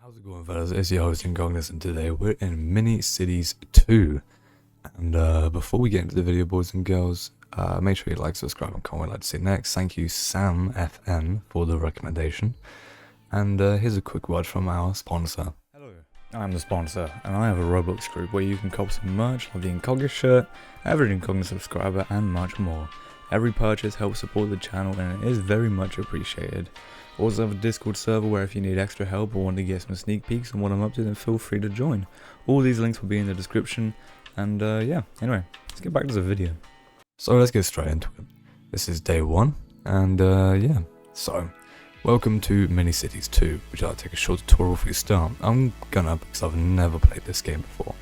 How's it going, fellas? It's your host Incognist, and today we're in Mini Cities 2. And before we get into the video, boys and girls, make sure you like, subscribe, and comment what you'd like to see next. Thank you, Sam FN, for the recommendation. And here's a quick word from our sponsor. Hello, I'm the sponsor, and I have a Roblox group where you can cop some merch like the Incognist shirt, every Incognist subscriber, and much more. Every purchase helps support the channel, and it is very much appreciated. Also have a Discord server where if you need extra help or want to get some sneak peeks on what I'm up to, then feel free to join. All these links will be in the description. And yeah, anyway, let's get back to the video. So let's get straight into it. This is day 1, and yeah. So, welcome to Mini Cities 2, which I'll take a short tutorial for you to start. I'm gonna, because I've never played this game before.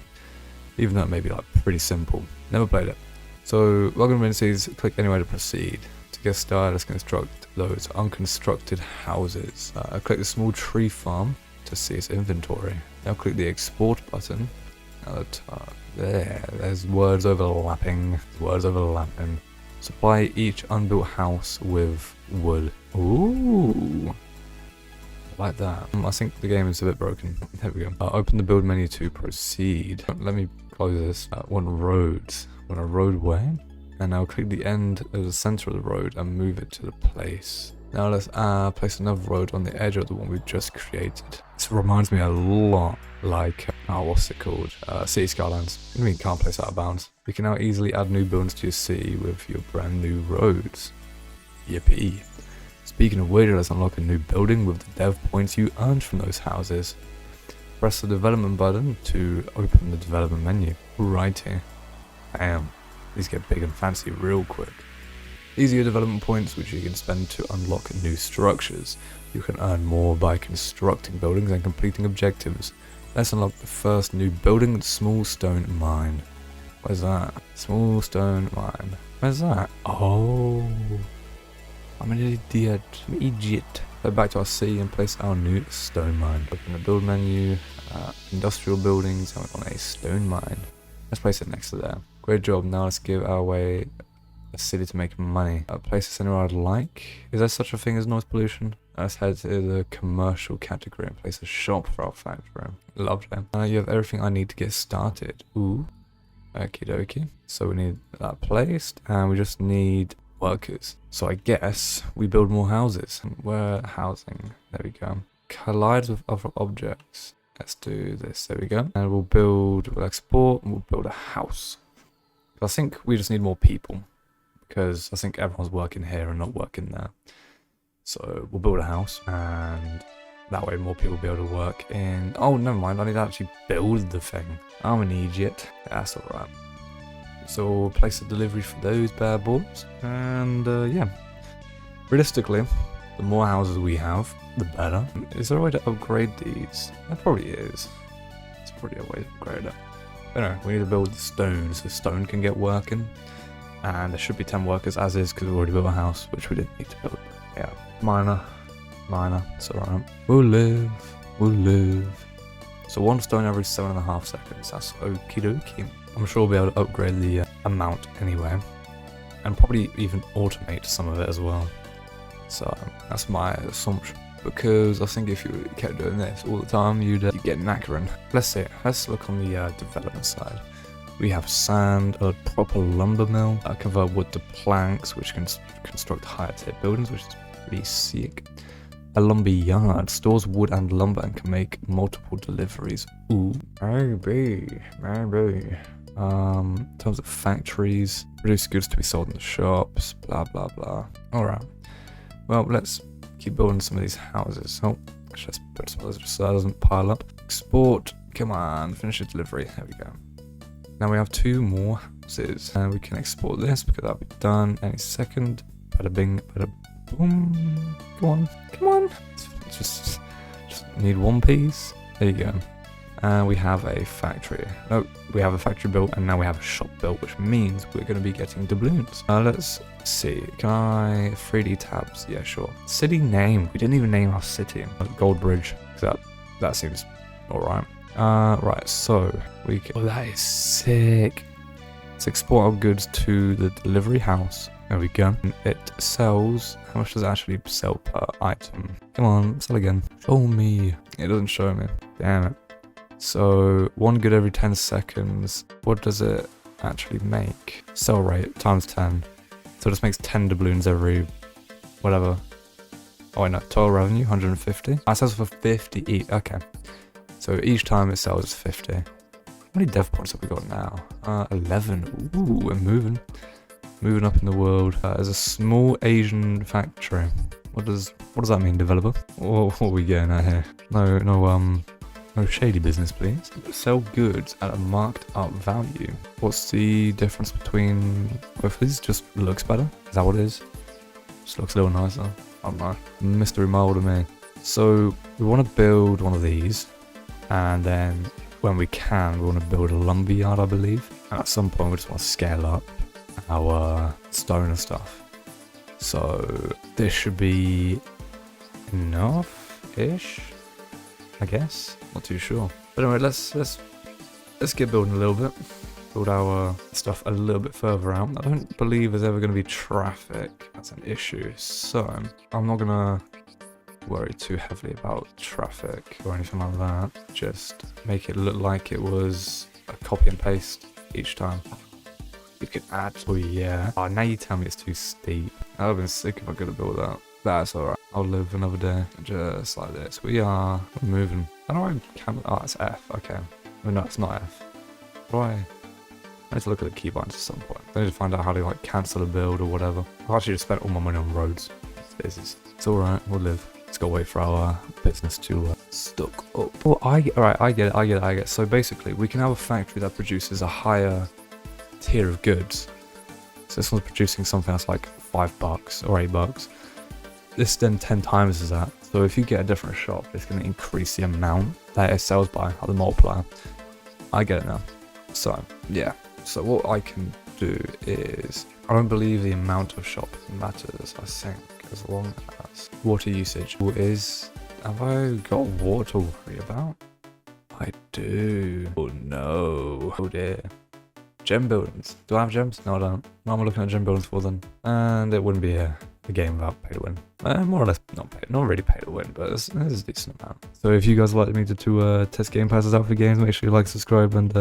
Even though it may be like pretty simple. Never played it. So, welcome to Mini Cities, click anywhere to proceed. To get started, let's construct those unconstructed houses. Click the small tree farm to see its inventory. Now click the export button at the top. There's words overlapping. Supply each unbuilt house with wood. Ooh, like that. I think the game is a bit broken. There we go. Open the build menu to proceed. Let me close this. Want roads. Want a roadway. And now click the end of the center of the road and move it to the place. Now let's place another road on the edge of the one we've just created. This reminds me a lot like, what's it called? City Skylines. I mean, you can't place out of bounds. You can now easily add new buildings to your city with your brand new roads. Yippee. Speaking of which, let's unlock a new building with the dev points you earned from those houses. Press the development button to open the development menu. Righty. Bam. These get big and fancy real quick. These are your development points which you can spend to unlock new structures. You can earn more by constructing buildings and completing objectives. Let's unlock the first new building, the small stone mine. Where's that? Small stone mine. Where's that? Oh, I'm an idiot. Go back to our city and place our new stone mine. Open the build menu, industrial buildings, and we want a stone mine. Let's place it next to there. Great job. Now let's give our way a city to make money. Place this anywhere I'd like. Is there such a thing as noise pollution? Let's head to the commercial category and place a shop for our factory. Lovely. You have everything I need to get started. Ooh. Okie dokie. So we need that placed, and we just need workers. So I guess we build more houses. Warehousing. There we go. Collides with other objects. Let's do this. There we go. And we'll export, and we'll build a house. I think we just need more people, because I think everyone's working here and not working there. So we'll build a house, and that way more people will be able to work in... Oh, never mind, I need to actually build the thing. I'm an idiot. That's alright. So we'll place a delivery for those bad boys, and yeah. Realistically, the more houses we have, the better. Is there a way to upgrade these? There probably is. It's probably a way to upgrade it. Anyway, we need to build stone so stone can get working. And there should be 10 workers as is, because we already built a house, which we didn't need to build. Yeah, minor, it's alright. We'll live. So 1 stone every 7.5 seconds, that's okie dokie. I'm sure we'll be able to upgrade the amount anyway. And probably even automate some of it as well. So that's my assumption. Because I think if you kept doing this all the time, you'd get knackering. Let's see. Let's look on the development side. We have sand, a proper lumber mill, convert wood to planks, which can construct higher tier buildings, which is pretty sick. A lumber yard stores wood and lumber and can make multiple deliveries. Ooh, maybe. In terms of factories, produce goods to be sold in the shops. Blah blah blah. All right. Well, let's keep building some of these houses. Oh, let's put some of those just so that doesn't pile up. Export. Come on, finish the delivery. There we go. Now we have 2 more houses, and we can export this because that'll be done any second. Bada bing, bada boom. Come on. Just need 1 piece. There you go. And we have a factory. No, we have a factory built, and now we have a shop built, which means we're going to be getting doubloons. Let's see. Can I 3D tabs? Yeah, sure. City name. We didn't even name our city. GoldBridge. That seems alright. Right, so we can... Oh, that is sick. Let's export our goods to the delivery house. There we go. It sells. How much does it actually sell per item? Come on, sell again. Show me. It doesn't show me. Damn it. So, 1 good every 10 seconds. What does it actually make? Sell rate times 10. So, this makes 10 doubloons every whatever. Oh, wait, no. Total revenue 150. It sells for 50 each. Okay. So, each time it sells 50. How many dev points have we got now? 11. Ooh, we're moving. Moving up in the world. There's a small Asian factory. What does that mean, developer? What are we getting at here? No shady business, please. Sell goods at a marked up value. What's the difference between both of these? Just looks better? Is that what it is? Just looks a little nicer. I don't know. Mystery mile to me. So we want to build one of these, and then when we can, we want to build a lumberyard, I believe. And at some point, we just want to scale up our stone and stuff. So this should be enough-ish, I guess. Not too sure. But anyway, let's get building a little bit. Build our stuff a little bit further out. I don't believe there's ever going to be traffic. That's an issue. So I'm not going to worry too heavily about traffic or anything like that. Just make it look like it was a copy and paste each time. You could add. Oh yeah. Oh, now you tell me it's too steep. That would have been sick if I could have built that. That's alright. I'll live another day. Just like this. We're moving. I don't know. Oh, it's F. Okay. Oh, no, it's not F. Why? I need to look at the key bindings at some point. I need to find out how to like cancel a build or whatever. I've actually just spent all my money on roads. It's alright. We'll live. Let's go wait for our business to stock up. Oh, I get it. So basically, we can have a factory that produces a higher tier of goods. So this one's producing something that's like $5 or $8. This then 10 times is that. So if you get a different shop, it's going to increase the amount that it sells by, like the multiplier. I get it now. So yeah. So what I can do is, I don't believe the amount of shop matters. I think as long as water usage is. Have I got water to worry about? I do. Oh no. Oh dear. Gem buildings. Do I have gems? No, I don't. What am I looking at gem buildings for then? And it wouldn't be a game without pay to win. More or less not really pay to win, but it's a decent amount. So if you guys would like me to test game passes out for games, make sure you like, subscribe, and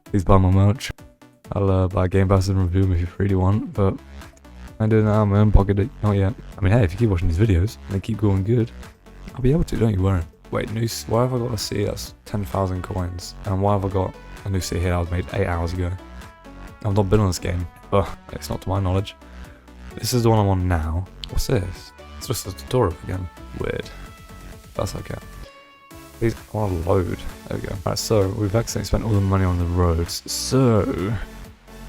please buy my merch. I'll buy game passes and review them if you really want, but I ain't doing that out of my own pocket, not yet. I mean, hey, if you keep watching these videos and they keep going good, I'll be able to, don't you worry. Wait, why have I got a city that's 10,000 coins? And why have I got a new city here that was made 8 hours ago? I've not been on this game, but it's not to my knowledge. This is the one I'm on now. What's this? It's just a tutorial again. Weird. That's okay. Please, I want to load. There we go. Alright, so we've accidentally spent all the money on the roads. So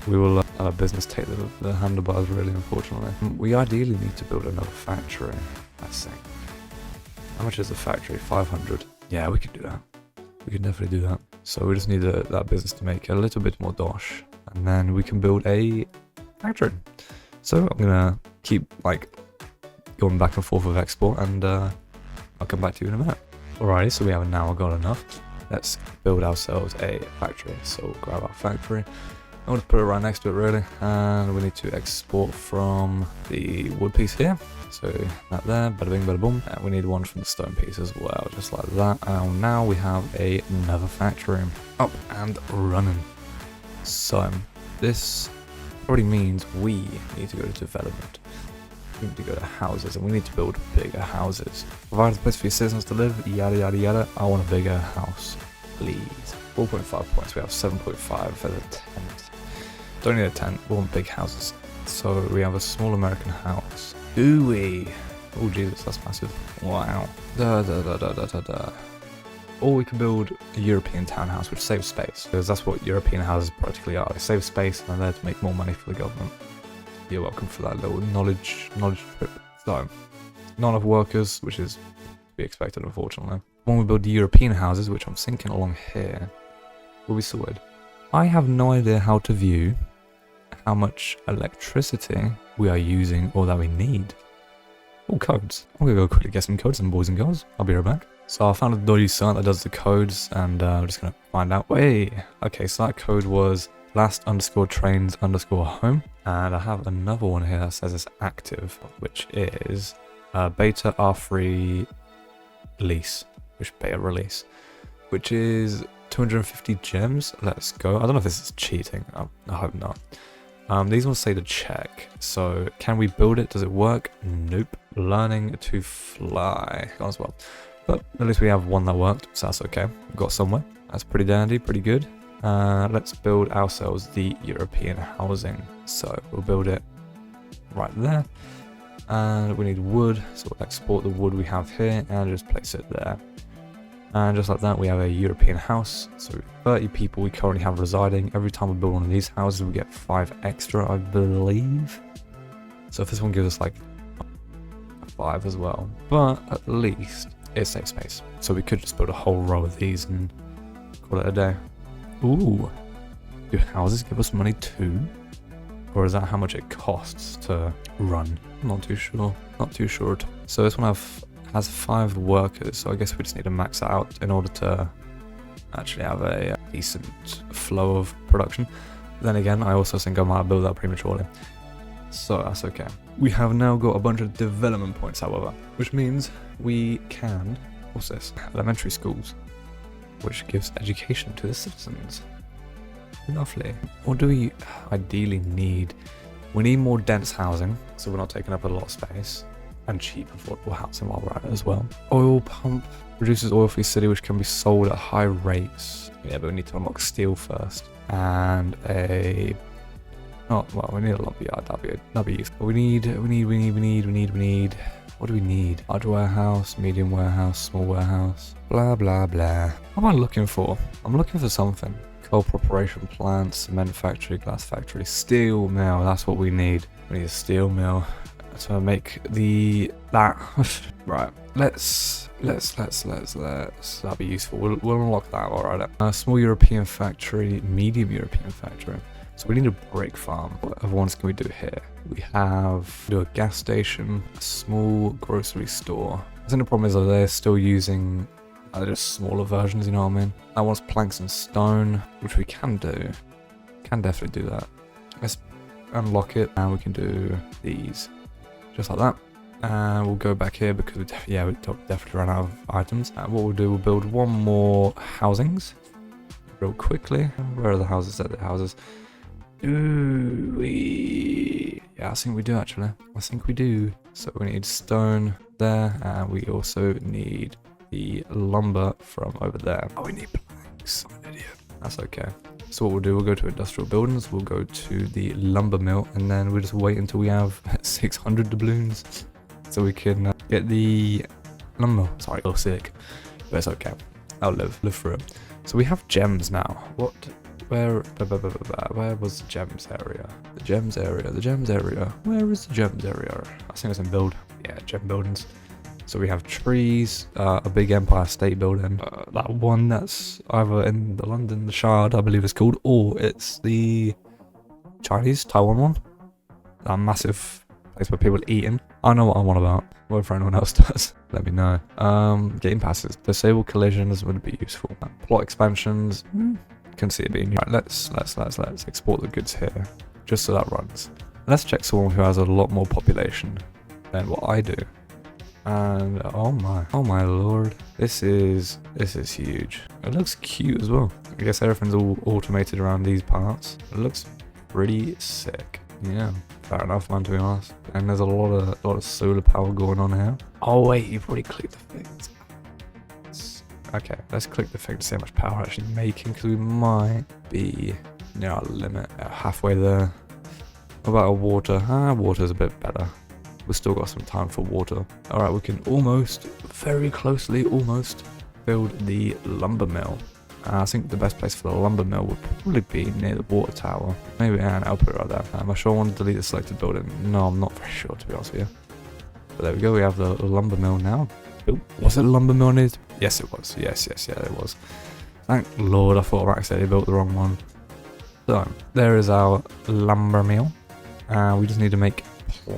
we will let our business take the handlebars, really, unfortunately. We ideally need to build another factory, I think. How much is the factory? 500. Yeah, we can do that. We can definitely do that. So we just need that business to make a little bit more dosh. And then we can build a factory. So I'm gonna keep like going back and forth with export, and I'll come back to you in a minute. Alrighty, so we have now got enough. Let's build ourselves a factory. So we'll grab our factory. I'll just put it right next to it, really. And we need to export from the wood piece here. So that there, bada bing, bada boom. And we need one from the stone piece as well, just like that. And now we have another factory up and running. So this already means we need to go to development. We need to go to houses, and we need to build bigger houses. Provide a place for your citizens to live, yada yada yada. I want a bigger house, please. 4.5 points, we have 7.5 for the tent. Don't need a tent, we want big houses. So we have a small American house. Do we? Oh Jesus, that's massive. Wow. Or we can build a European townhouse, which saves space, because that's what European houses practically are. They save space and they're there to make more money for the government. You're welcome for that little knowledge trip. So, not enough workers, which is to be expected, unfortunately. When we build the European houses, which I'm thinking along here, we'll be sorted. I have no idea how to view how much electricity we are using or that we need. Oh, codes. I'm gonna go quickly get some codes, and boys and girls. I'll be right back. So I found a dodgy site that does the codes, and we're just gonna find out. Wait, okay, so that code was last_trains_home. And I have another one here that says it's active, which is beta R3 lease, beta release, which is 250 gems. Let's go. I don't know if this is cheating. I hope not. These ones say to check. So can we build it? Does it work? Nope. Learning to fly as well. But at least we have one that worked, so that's okay. We got somewhere. That's pretty dandy, pretty good. Let's build ourselves the European housing. So we'll build it right there. And we need wood, so we'll export the wood we have here and just place it there. And just like that, we have a European house. So 30 people we currently have residing. Every time we build one of these houses, we get 5 extra, I believe. So if this one gives us like 5 as well, but at least it saves space. So we could just build a whole row of these and call it a day. Ooh, do houses give us money too? Or is that how much it costs to run? I'm not too sure. Not too sure at all. So this one has 5 workers, so I guess we just need to max that out in order to actually have a decent flow of production. Then again, I also think I might build that prematurely, so that's okay. We have now got a bunch of development points, however, which means we can, what's this? Elementary schools, which gives education to the citizens. Lovely. What do we ideally need? We need more dense housing, so we're not taking up a lot of space, and cheap affordable housing while we're at it as well. Oil pump produces oil-free city, which can be sold at high rates. Yeah, but we need to unlock steel first. And we need a lumber yard. That'd be useful. We need. What do we need? Large warehouse, medium warehouse, small warehouse. Blah blah blah. What am I looking for? I'm looking for something. Coal preparation plant, cement factory, glass factory, steel mill. That's what we need. We need a steel mill to make that. Right. Let's. That'll be useful. We'll unlock that. All right. Small European factory, medium European factory. So we need a brick farm. What other ones can we do here? We do a gas station, a small grocery store. I think the problem is that they're still using just smaller versions, you know what I mean? That one's planks and stone, which we can do. Can definitely do that. Let's unlock it, and we can do these. Just like that. And we'll go back here because we definitely ran out of items. And what we'll do, we'll build one more housings real quickly. Where are the houses? There, the houses. Yeah, I think we do actually. I think we do. So we need stone there, and we also need the lumber from over there. Oh, we need planks. I'm an idiot. That's okay. So what we'll do, we'll go to industrial buildings, we'll go to the lumber mill, and then we'll just wait until we have 600 doubloons so we can get the lumber. Sorry, I'm sick, but it's okay. I'll live through it. So we have gems now. Where was the gems area? The gems area. Where is the gems area? I think it's in build. Yeah, gem buildings. So we have trees, a big Empire State Building, that one that's either in the Shard, I believe it's called, or it's the Taiwan one. That massive place where people eating. I know what I'm on about. What if anyone else does? Let me know. Game passes. Disable collisions would be useful. Plot expansions. Can see it being. Right, let's export the goods here, just so that runs. Let's check someone who has a lot more population than what I do. And oh my lord, this is huge. It looks cute as well. I guess everything's all automated around these parts. It looks pretty sick. Yeah, fair enough, man, to be honest. And there's a lot of solar power going on here. Oh wait, you've already clicked the things. Okay, let's click the thing to see how much power we're actually making, because we might be near our limit, halfway there. What about our water? Water's a bit better. We've still got some time for water. Alright, we can very closely build the lumber mill. I think the best place for the lumber mill would probably be near the water tower. Maybe I'll put it right there. Am I sure I want to delete the selected building? No, I'm not very sure, to be honest with you. But there we go, we have the lumber mill now. Oh, was it lumber mill needed? Yes, it was. Yes, it was. Thank Lord, I thought I accidentally built the wrong one. So, there is our lumber mill. We just need to make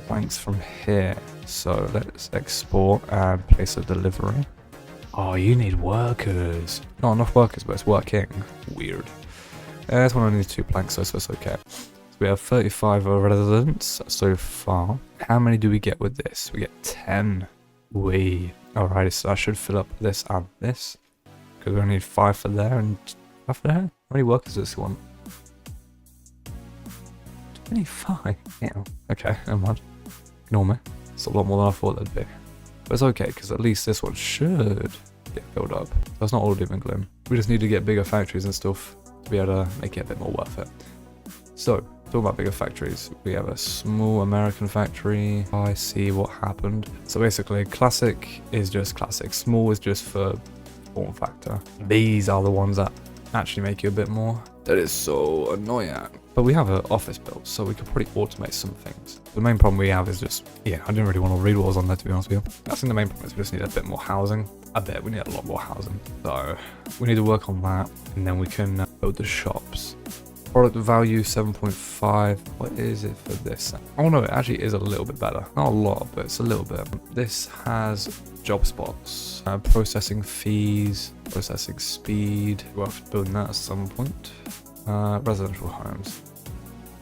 planks from here. So let's export and place a delivery. Oh, you need workers. Not enough workers, but it's working. Weird. It's one of these 2 planks, so it's okay. So we have 35 residents so far. How many do we get with this? We get 10. Alrighty, so I should fill up this and this. Because we only need 5 for there and 5 for there. How many workers does this one? 25. Yeah. Okay, never mind. Ignore me. It's a lot more than I thought that'd be. But it's okay, because at least this one should get filled up. That's not all doom and gloom. We just need to get bigger factories and stuff to be able to make it a bit more worth it. So, talking about bigger factories, we have a small American factory. I see what happened. So basically, classic is just classic. Small is just for form factor. These are the ones that actually make you a bit more. That is so annoying. But we have an office built, so we could probably automate some things. The main problem we have is just, yeah, I didn't really want to read what was on there, to be honest with you. I think the main problem is we just need a bit more housing. We need a lot more housing. So we need to work on that, and then we can build the shops. Product value 7.5. What is it for this? Oh no, it actually is a little bit better. Not a lot, but it's a little bit. This has job spots, processing fees, processing speed. We'll have to build that at some point. Residential homes.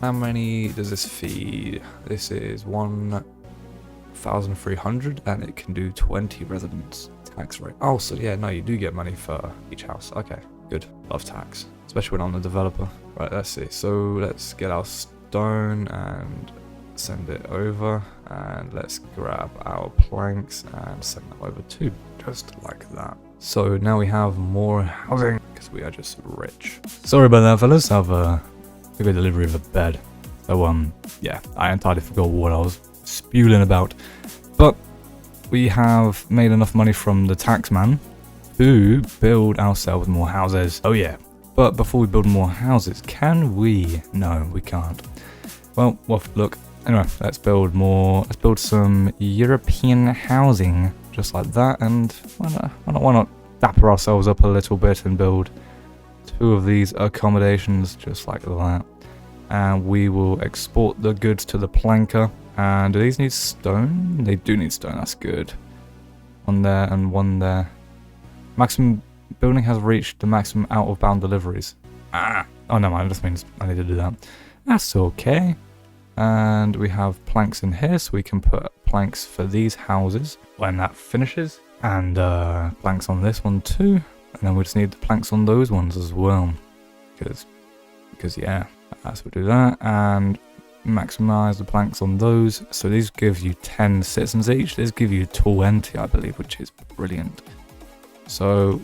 How many does this feed? This is 1,300 and it can do 20 residents. Tax rate. Oh, so yeah, no, you do get money for each house. Okay, good. Love tax, especially when I'm the developer. Right, let's see. So let's get our stone and send it over, and let's grab our planks and send them over too, just like that. So now we have more housing because we are just rich. Sorry about that, fellas. I've took a delivery of a bed. So yeah, I entirely forgot what I was spewing about. But we have made enough money from the taxman to build ourselves more houses. Oh yeah. But before we build more houses, can we? No, we can't. Well, look. Anyway, let's build more. Let's build some European housing, just like that. And why not dapper ourselves up a little bit and build 2 of these accommodations, just like that. And we will export the goods to the planker. And do these need stone? They do need stone. That's good. One there and one there. Maximum building has reached the maximum out of bound deliveries. Oh no, mind. This means I need to do that. That's okay. And we have planks in here, so we can put planks for these houses when that finishes. And planks on this one too. And then we just need the planks on those ones as well. Because yeah, so we'll do that. And maximize the planks on those. So these give you 10 citizens each. These give you 20, I believe, which is brilliant. So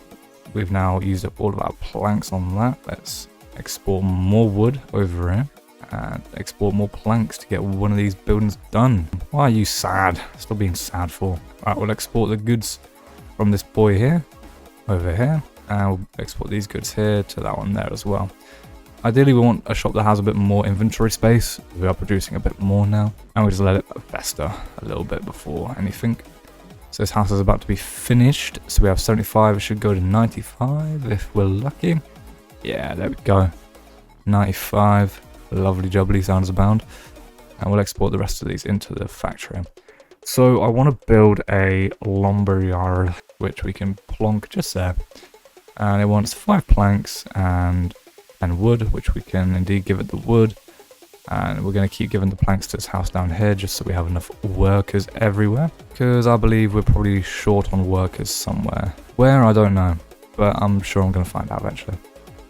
we've now used up all of our planks on that. Let's export more wood over here. And export more planks to get one of these buildings done. Why are you sad? Still being sad for? Right, we'll export the goods from this boy here, over here, and we'll export these goods here to that one there as well. Ideally, we want a shop that has a bit more inventory space. We are producing a bit more now, and we just let it fester a little bit before anything. So this house is about to be finished. So we have 75. It should go to 95 if we're lucky. Yeah, there we go. 95. Lovely jubbly sounds abound. And we'll export the rest of these into the factory. So I want to build a lumber yard, which we can plonk just there. And it wants 5 planks and wood, which we can indeed give it the wood. And we're going to keep giving the planks to this house down here, just so we have enough workers everywhere. Because I believe we're probably short on workers somewhere. Where, I don't know. But I'm sure I'm going to find out eventually.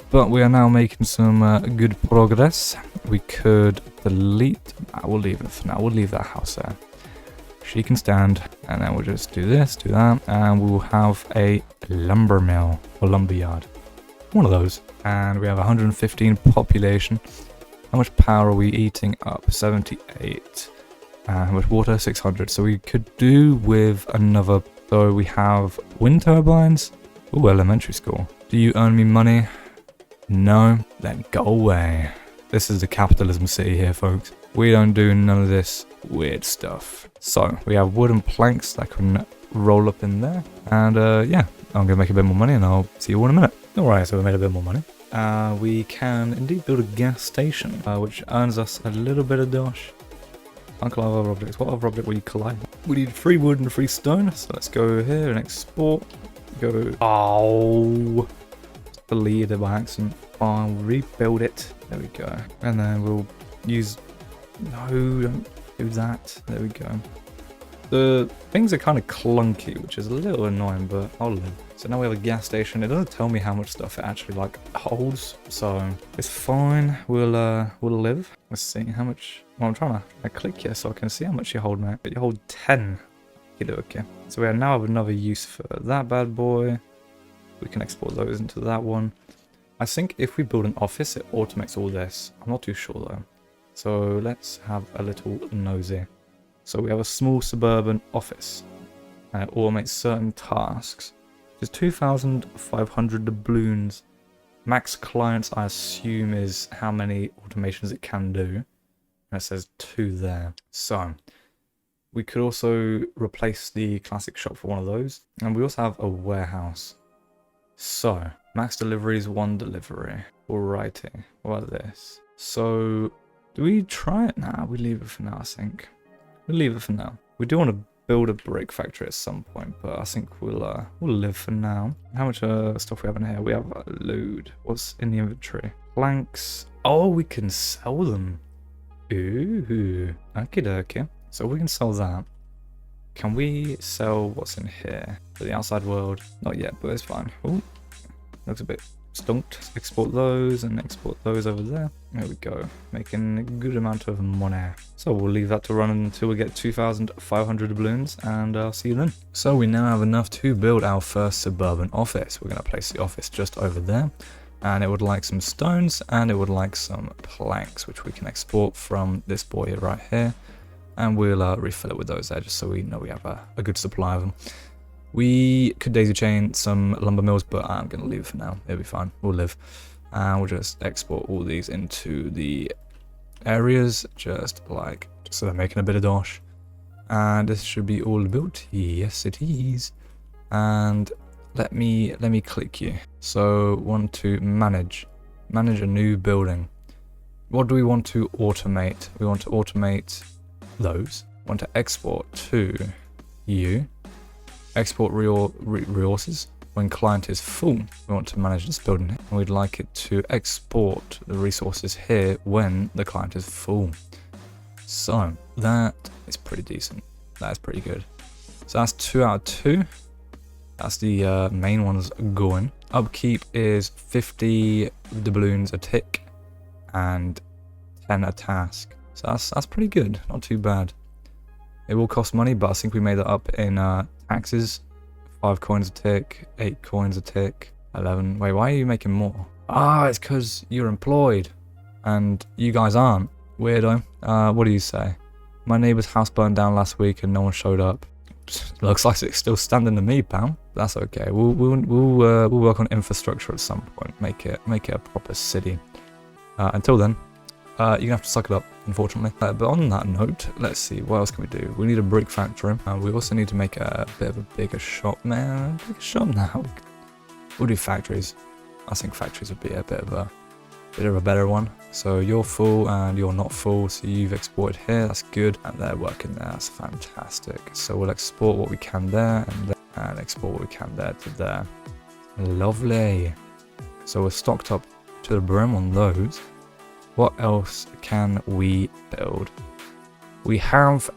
But we are now making some good progress. We could delete. We'll leave it for now. We'll leave that house there. She can stand. And then we'll just do this, do that. And we'll have a lumber mill or lumber yard. One of those. And we have 115 population. How much power are we eating up? 78. How much water? 600. So we could do with another. So we have wind turbines. Ooh, elementary school. Do you earn me money? No, then go away. This is the capitalism city here, folks. We don't do none of this weird stuff. So we have wooden planks that can roll up in there. And yeah, I'm going to make a bit more money and I'll see you all in a minute. Alright, so we made a bit more money. We can indeed build a gas station, which earns us a little bit of dosh. Can't collide other objects. What other object will you collide? We need 3 wood and 3 stone. So let's go here and export. Go. Oh. deleted it by accident. I'll rebuild it. There we go. And then we'll use... No, don't do that. There we go. The things are kind of clunky, which is a little annoying, but I'll live. So now we have a gas station. It doesn't tell me how much stuff it actually like holds, so it's fine. We'll live. Let's see how much. Well, I'm trying to click here so I can see how much you hold, mate. But you hold 10. Okay. So we now have another use for that bad boy. We can export those into that one. I think if we build an office, it automates all this. I'm not too sure though. So let's have a little nosy. So we have a small suburban office, and it automates certain tasks. There's 2,500 doubloons. Max clients, I assume, is how many automations it can do. And it says 2 there. So we could also replace the classic shop for one of those. And we also have a warehouse. So max deliveries, 1 delivery. Alrighty, what about this? So do we try it now? We leave it for now, I think. We'll leave it for now. We do want to build a brick factory at some point, but I think we'll live for now. How much stuff we have in here? We have a load. What's in the inventory? Planks. Oh, we can sell them. Ooh, okie dokie. So we can sell that. Can we sell what's in here for the outside world? Not yet, but it's fine. Ooh, looks a bit stunked. Export those and export those over there. There we go, making a good amount of money. So we'll leave that to run until we get 2,500 doubloons, and I'll see you then. So we now have enough to build our first suburban office. We're going to place the office just over there, and it would like some stones and it would like some planks, which we can export from this boy right here, and we'll refill it with those there just so we know we have a good supply of them. We could daisy chain some lumber mills, but I'm going to leave it for now. It'll be fine. We'll live. And we'll just export all these into the areas, just so they're making a bit of dosh. And this should be all built. Yes, it is. And let me click you. So, want to manage a new building. What do we want to automate? We want to automate those. Want to export to you. Export resources when client is full. We want to manage this building, and we'd like it to export the resources here when the client is full. So that is pretty decent. That is pretty good. So that's 2 out of 2. That's the main ones going. Upkeep is 50 doubloons a tick and 10 a task. So that's pretty good. Not too bad. It will cost money, but I think we made that up in taxes. 5 coins a tick, 8 coins a tick, 11. Wait, why are you making more? Ah, it's because you're employed and you guys aren't. Weirdo. What do you say? My neighbor's house burned down last week and no one showed up. Looks like it's still standing to me, pal. That's okay. We'll work on infrastructure at some point. Make it a proper city. Until then, you're gonna have to suck it up, unfortunately. But on that note, let's see, what else can we do? We need a brick factory. We also need to make a bit of a bigger shop, man. Bigger shop now. We'll do factories. I think factories would be a bit of a better one. So you're full and you're not full, so you've exported here. That's good, and they're working there. That's fantastic. So we'll export what we can there and export what we can there to there. Lovely. So we're stocked up to the brim on those. What else can we build? We have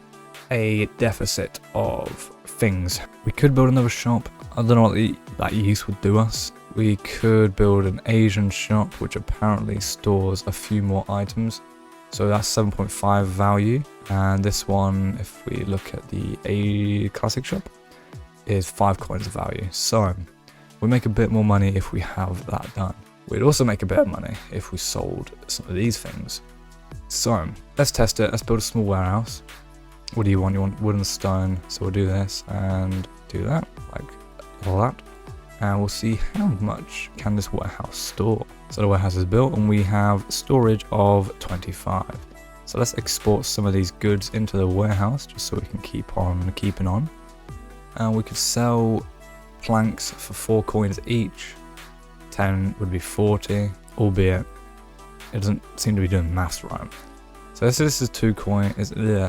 a deficit of things. We could build another shop. I don't know what that use would do us. We could build an Asian shop, which apparently stores a few more items. So that's 7.5 value. And this one, if we look at the classic shop, is 5 coins of value. So we make a bit more money if we have that done. We'd also make a bit of money if we sold some of these things. So let's test it. Let's build a small warehouse. What do you want? You want wood and stone. So we'll do this and do that, like all that. And we'll see how much can this warehouse store. So the warehouse is built and we have storage of 25. So let's export some of these goods into the warehouse just so we can keep on keeping on. And we could sell planks for 4 coins each. 10 would be 40, albeit it doesn't seem to be doing maths right. So this is 2 coin.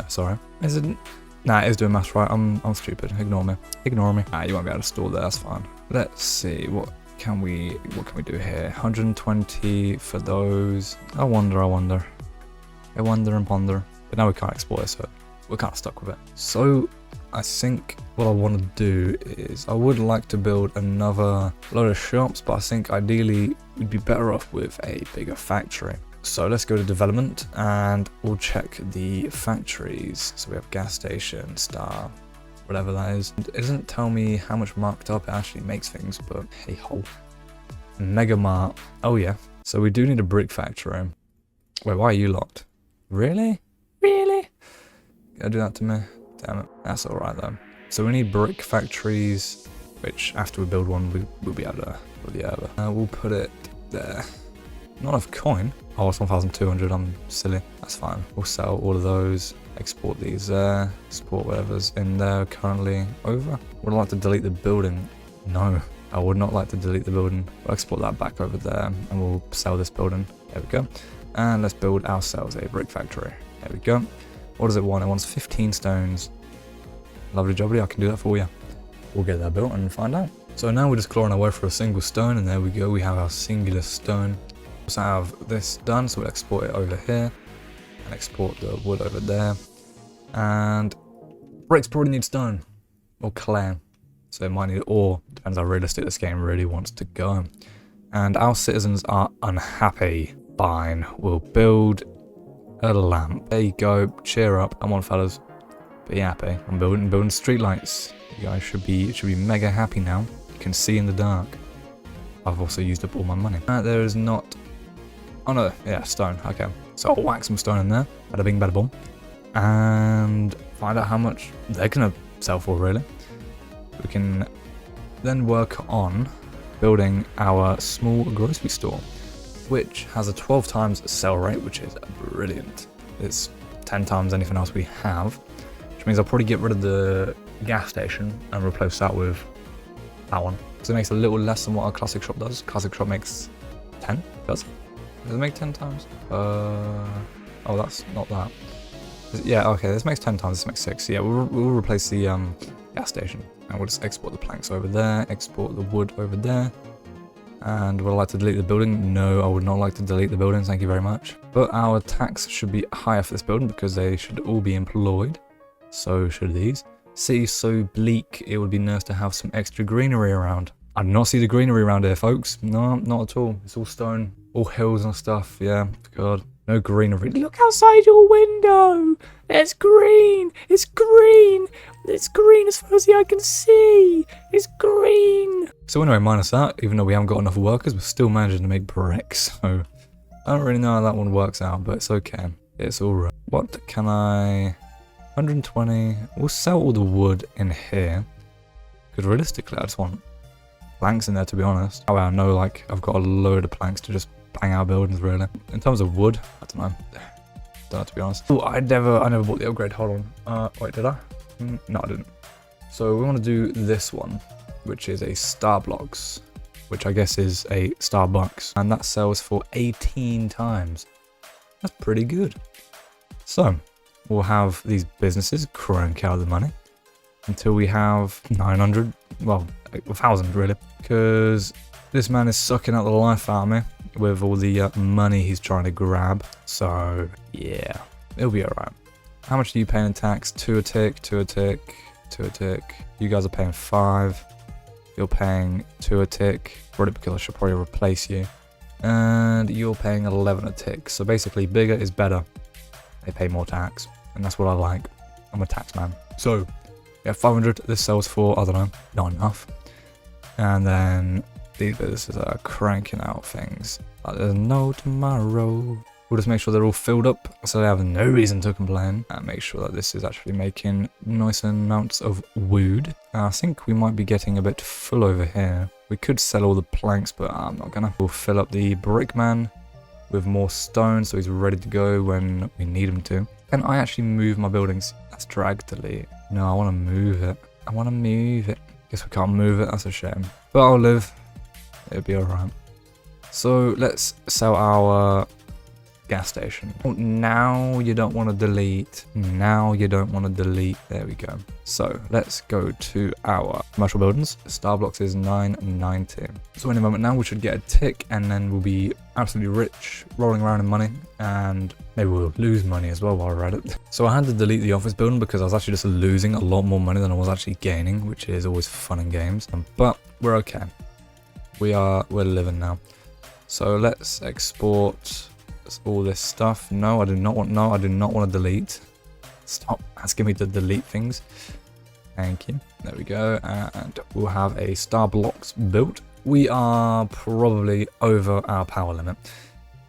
Sorry. Is it? Nah, it is doing maths right. I'm stupid. Ignore me. Ignore me. You won't be able to store there. That's fine. Let's see. What what can we do here? 120 for those. I wonder and ponder. But now we can't export it, so we're kind of stuck with it. So I think what I want to do is I would like to build another load of shops, but I think ideally we'd be better off with a bigger factory. So let's go to development and we'll check the factories. So we have gas station, star, whatever that is. It doesn't tell me how much marked up it actually makes things, but hey ho. Mega Mart. Oh yeah. So we do need a brick factory. Wait, why are you locked? Really? Really? Gotta do that to me? Damn it. That's alright though. So we need brick factories, which after we build one, we'll be able to put the other. We'll put it there. Not enough coin. Oh, it's 1,200. I'm silly. That's fine. We'll sell all of those. Export these there. Export whatever's in there currently over. Would I like to delete the building? No. I would not like to delete the building. We'll export that back over there and we'll sell this building. There we go. And let's build ourselves a brick factory. There we go. What does it want? It wants 15 stones. Lovely jubbly, I can do that for you. We'll get that built and find out. So now we're just clawing our way for a single stone, and there we go, we have our singular stone. So I have this done, so we'll export it over here, and export the wood over there. And bricks probably need stone, or clay. So it might need ore, depends how realistic this game really wants to go. And our citizens are unhappy. Fine, we'll build a lamp. There you go, cheer up, come on fellas. Be happy. I'm building streetlights. You guys should be mega happy now. You can see in the dark. I've also used up all my money. There is not. Oh no, yeah, stone. Okay, so I'll whack some stone in there. Bada bing, bada boom, and find out how much they're gonna sell for. Really, we can then work on building our small grocery store, which has a 12 times sell rate, which is brilliant. It's 10 times anything else we have. Which means I'll probably get rid of the gas station and replace that with that one. So it makes a little less than what our classic shop does. Classic shop makes 10, does it? Does it make 10 times? Oh, that's not that. Yeah, okay, this makes 10 times, this makes 6. So yeah, we'll replace the gas station. And we'll just export the planks over there, export the wood over there. And would I like to delete the building? No, I would not like to delete the building, thank you very much. But our tax should be higher for this building because they should all be employed. So should these. City's so bleak, it would be nice to have some extra greenery around. I do not see the greenery around here, folks. No, not at all. It's all stone, all hills and stuff. Yeah, God, no greenery. Look outside your window. It's green. It's green. It's green as far as the eye can see. It's green. So anyway, minus that, even though we haven't got enough workers, we're still managing to make bricks. So I don't really know how that one works out, but it's okay. It's all right. What can I... 120. We'll sell all the wood in here. Because realistically, I just want planks in there, to be honest. Oh, I know, like, I've got a load of planks to just bang out buildings, really. In terms of wood, I don't know. Don't know, to be honest. Oh, I never bought the upgrade. Hold on. Wait, did I? No, I didn't. So we want to do this one, which is a Starblocks, which I guess is a Starbucks. And that sells for 18 times. That's pretty good. So... we'll have these businesses crank out the money until we have 900, well, 1,000 really. Because this man is sucking out the life out of me with all the money he's trying to grab. So, yeah, it'll be alright. How much are you paying in tax? 2 a tick, 2 a tick, 2 a tick. You guys are paying 5. You're paying 2 a tick. Probably because I should probably replace you. And you're paying 11 a tick. So basically, bigger is better. They pay more tax, and that's what I like. I'm a tax man. So, yeah, 500. This sells for, I don't know, not enough. And then these businesses are cranking out things like there's no tomorrow. We'll just make sure they're all filled up so they have no reason to complain. And make sure that this is actually making nice amounts of wood. I think we might be getting a bit full over here. We could sell all the planks, but I'm not gonna. We'll fill up the brick man with more stone so he's ready to go when we need him to. Can I actually move my buildings? That's drag delete. No, I want to move it. I want to move it. Guess we can't move it, that's a shame. But I'll live. It'll be alright. So let's sell our gas station. Oh, now you don't want to delete. Now you don't want to delete. There we go. So let's go to our commercial buildings. Starblocks is 990. So any moment now we should get a tick and then we'll be absolutely rich, rolling around in money, and maybe we'll lose money as well while we're at it. So I had to delete the office building because I was actually just losing a lot more money than I was actually gaining, which is always fun in games. But we're okay. We're living now. So let's export all this stuff. No, I do not want to delete. Stop asking me to delete things. Thank you. There we go. And we'll have a Starblocks built. We are probably over our power limit,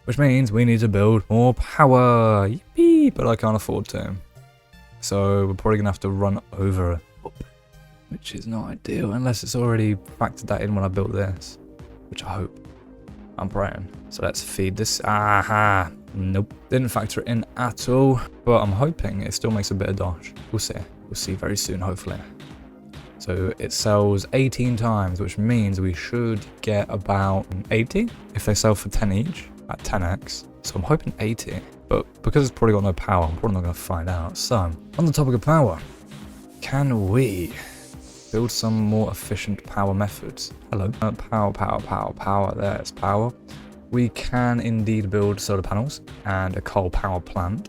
which means we need to build more power. Yippee! But I can't afford to. So we're probably going to have to run over it, which is not ideal unless it's already factored that in when I built this, which I hope. I'm praying. So let's feed this. Aha! Nope. Didn't factor it in at all, but I'm hoping it still makes a bit of dosh. We'll see. We'll see very soon, hopefully. So it sells 18 times, which means we should get about 80 if they sell for 10 each at 10x. So I'm hoping 80, but because it's probably got no power, I'm probably not going to find out. So on the topic of power, can we build some more efficient power methods? Hello. Power. There's power. We can indeed build solar panels and a coal power plant.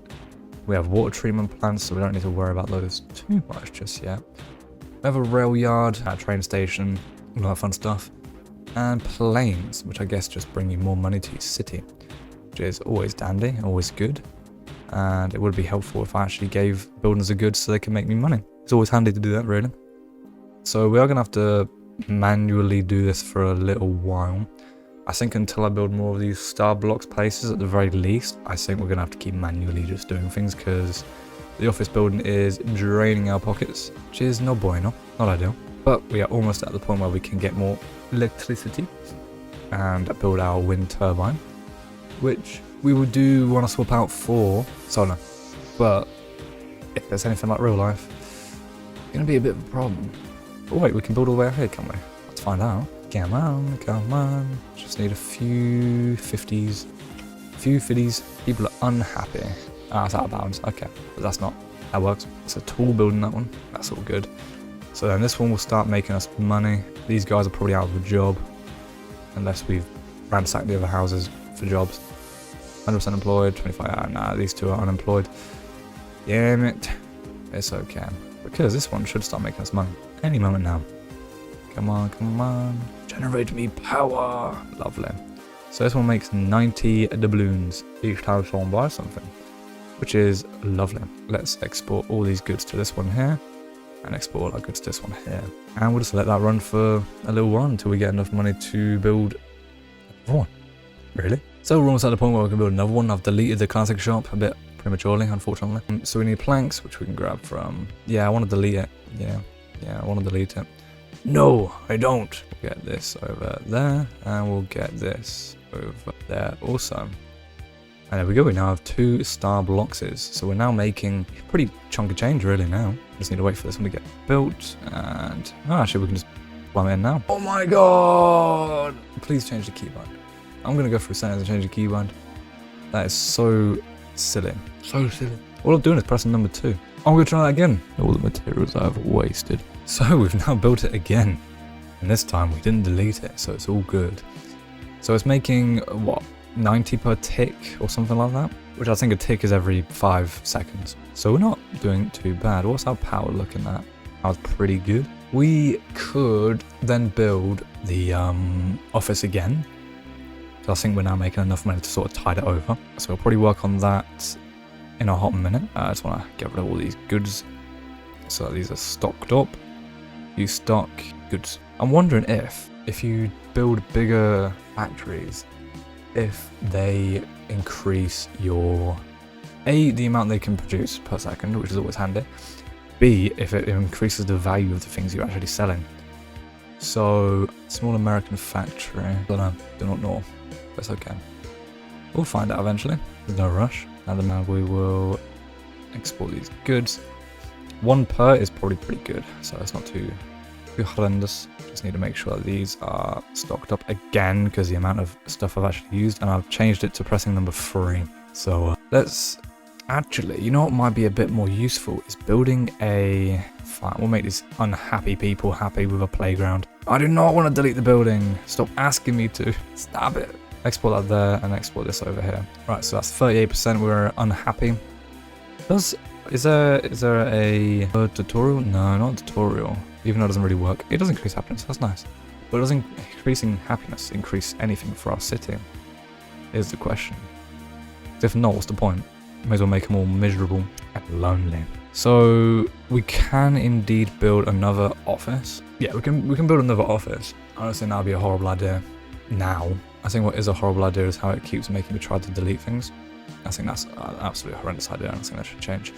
We have water treatment plants, so we don't need to worry about those too much just yet. We have a rail yard, a train station, all that fun stuff. And planes, which I guess just bring you more money to your city, which is always dandy, always good. And it would be helpful if I actually gave buildings a good so they can make me money. It's always handy to do that, really. So we are going to have to manually do this for a little while. I think until I build more of these Starblocks places at the very least, I think we're going to have to keep manually just doing things because the office building is draining our pockets, which is no bueno, not ideal. But we are almost at the point where we can get more electricity and build our wind turbine, which we would do want to swap out for solar. But if there's anything like real life, it's going to be a bit of a problem. Oh wait, we can build all the way out here, can't we? Let's find out. Come on. Just need a few 50s. People are unhappy. Ah, it's out of bounds. Okay, but that's not. That works. It's a tall building, that one. That's all good. So then this one will start making us money. These guys are probably out of a job. Unless we've ransacked the other houses for jobs. 100% employed, 25. Nah, these two are unemployed. Damn it. It's okay. Because this one should start making us money any moment now. Come on. Generate me power. Lovely. So this one makes 90 doubloons each time someone buys something, which is lovely. Let's export all these goods to this one here and export all our goods to this one here. And we'll just let that run for a little while until we get enough money to build another one. Really? So we're almost at the point where we can build another one. I've deleted the classic shop a bit prematurely, unfortunately. So we need planks, which we can grab from... Yeah, I want to delete it. Yeah, I want to delete it. No, I don't. We'll get this over there, and we'll get this over there also. And there we go, we now have 2 Starblockses. So we're now making a pretty chunk of change really now. Just need to wait for this one to get built, and... Oh, actually, we can just plumb it in now. Oh my god! Please change the keybind. I'm going to go through settings and change the keybind. That is so silly. So silly. All I'm doing is pressing number 2. I'm going to try that again. All the materials I've wasted. So we've now built it again. And this time we didn't delete it, so it's all good. So it's making, what, 90 per tick or something like that? Which I think a tick is every 5 seconds. So we're not doing too bad. What's our power looking at? That was pretty good. We could then build the office again. So I think we're now making enough money to sort of tide it over. So we'll probably work on that in a hot minute. I just want to get rid of all these goods. So these are stocked up. You stock goods. I'm wondering if you build bigger factories, if they increase your... A, the amount they can produce per second, which is always handy. B, if it increases the value of the things you're actually selling. So, small American factory. Don't know. Do not know. That's okay. We'll find out eventually. There's no rush. And then now we will export these goods. 1 per is probably pretty good, so it's not too horrendous. Just need to make sure that these are stocked up again because the amount of stuff I've actually used, and I've changed it to pressing number 3. So let's actually, you know what might be a bit more useful is building a, fine, we'll make these unhappy people happy with a playground. I do not want to delete the building. Stop asking me to. Stop it. Export that there and export this over here. Right, so that's 38%. We're unhappy. Is there a tutorial? No, not a tutorial. Even though it doesn't really work. It does increase happiness. That's nice. But does increasing happiness increase anything for our city? Is the question. If not, what's the point? May as well make them all miserable and lonely. So we can indeed build another office. Yeah, we can build another office. I don't think that would be a horrible idea now. I think what is a horrible idea is how it keeps making me try to delete things. I think that's an absolutely horrendous idea. I don't think that should change.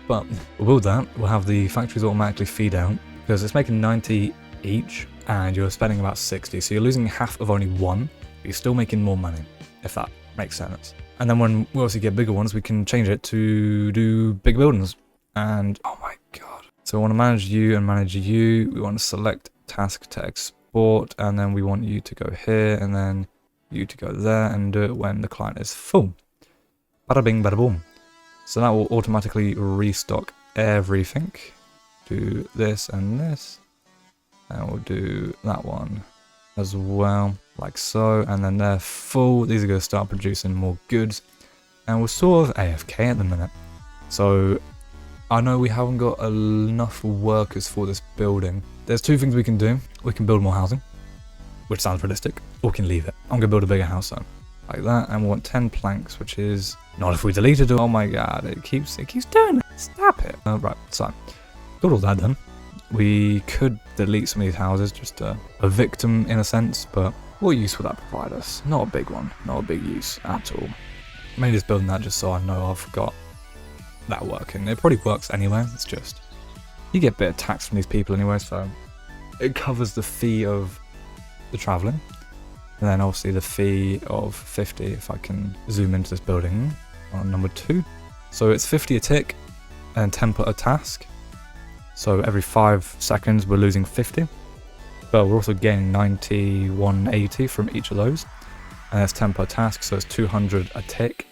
But we'll build that. We'll have the factories automatically feed out because it's making 90 each and you're spending about 60. So you're losing half of only one, but you're still making more money, if that makes sense. And then when we also get bigger ones, we can change it to do big buildings. And oh my god. So we want to manage you and manage you. We want to select task to export, and then we want you to go here and then you to go there and do it when the client is full. Bada bing, bada boom. So that will automatically restock everything. Do this and this. And we'll do that one as well, like so. And then they're full. These are going to start producing more goods. And we're sort of AFK at the minute. So I know we haven't got enough workers for this building. There's two things we can do. We can build more housing, which sounds realistic, or we can leave it. I'm going to build a bigger house though. Like that, and we want 10 planks, which is not if we deleted it. Oh my god, it keeps doing it. Stop it. Right, so got all that done. We could delete some of these houses, just a victim in a sense, but what use would that provide us? Not a big one, not a big use at all. Maybe just building that just so I know I've got that working. It probably works anyway. It's just you get a bit of tax from these people anyway, so it covers the fee of the traveling. And then obviously the fee of 50 if I can zoom into this building on number 2. So it's 50 a tick and 10 per task. So every 5 seconds we're losing 50. But we're also gaining 9180 from each of those. And that's 10 per task, so it's 200 a tick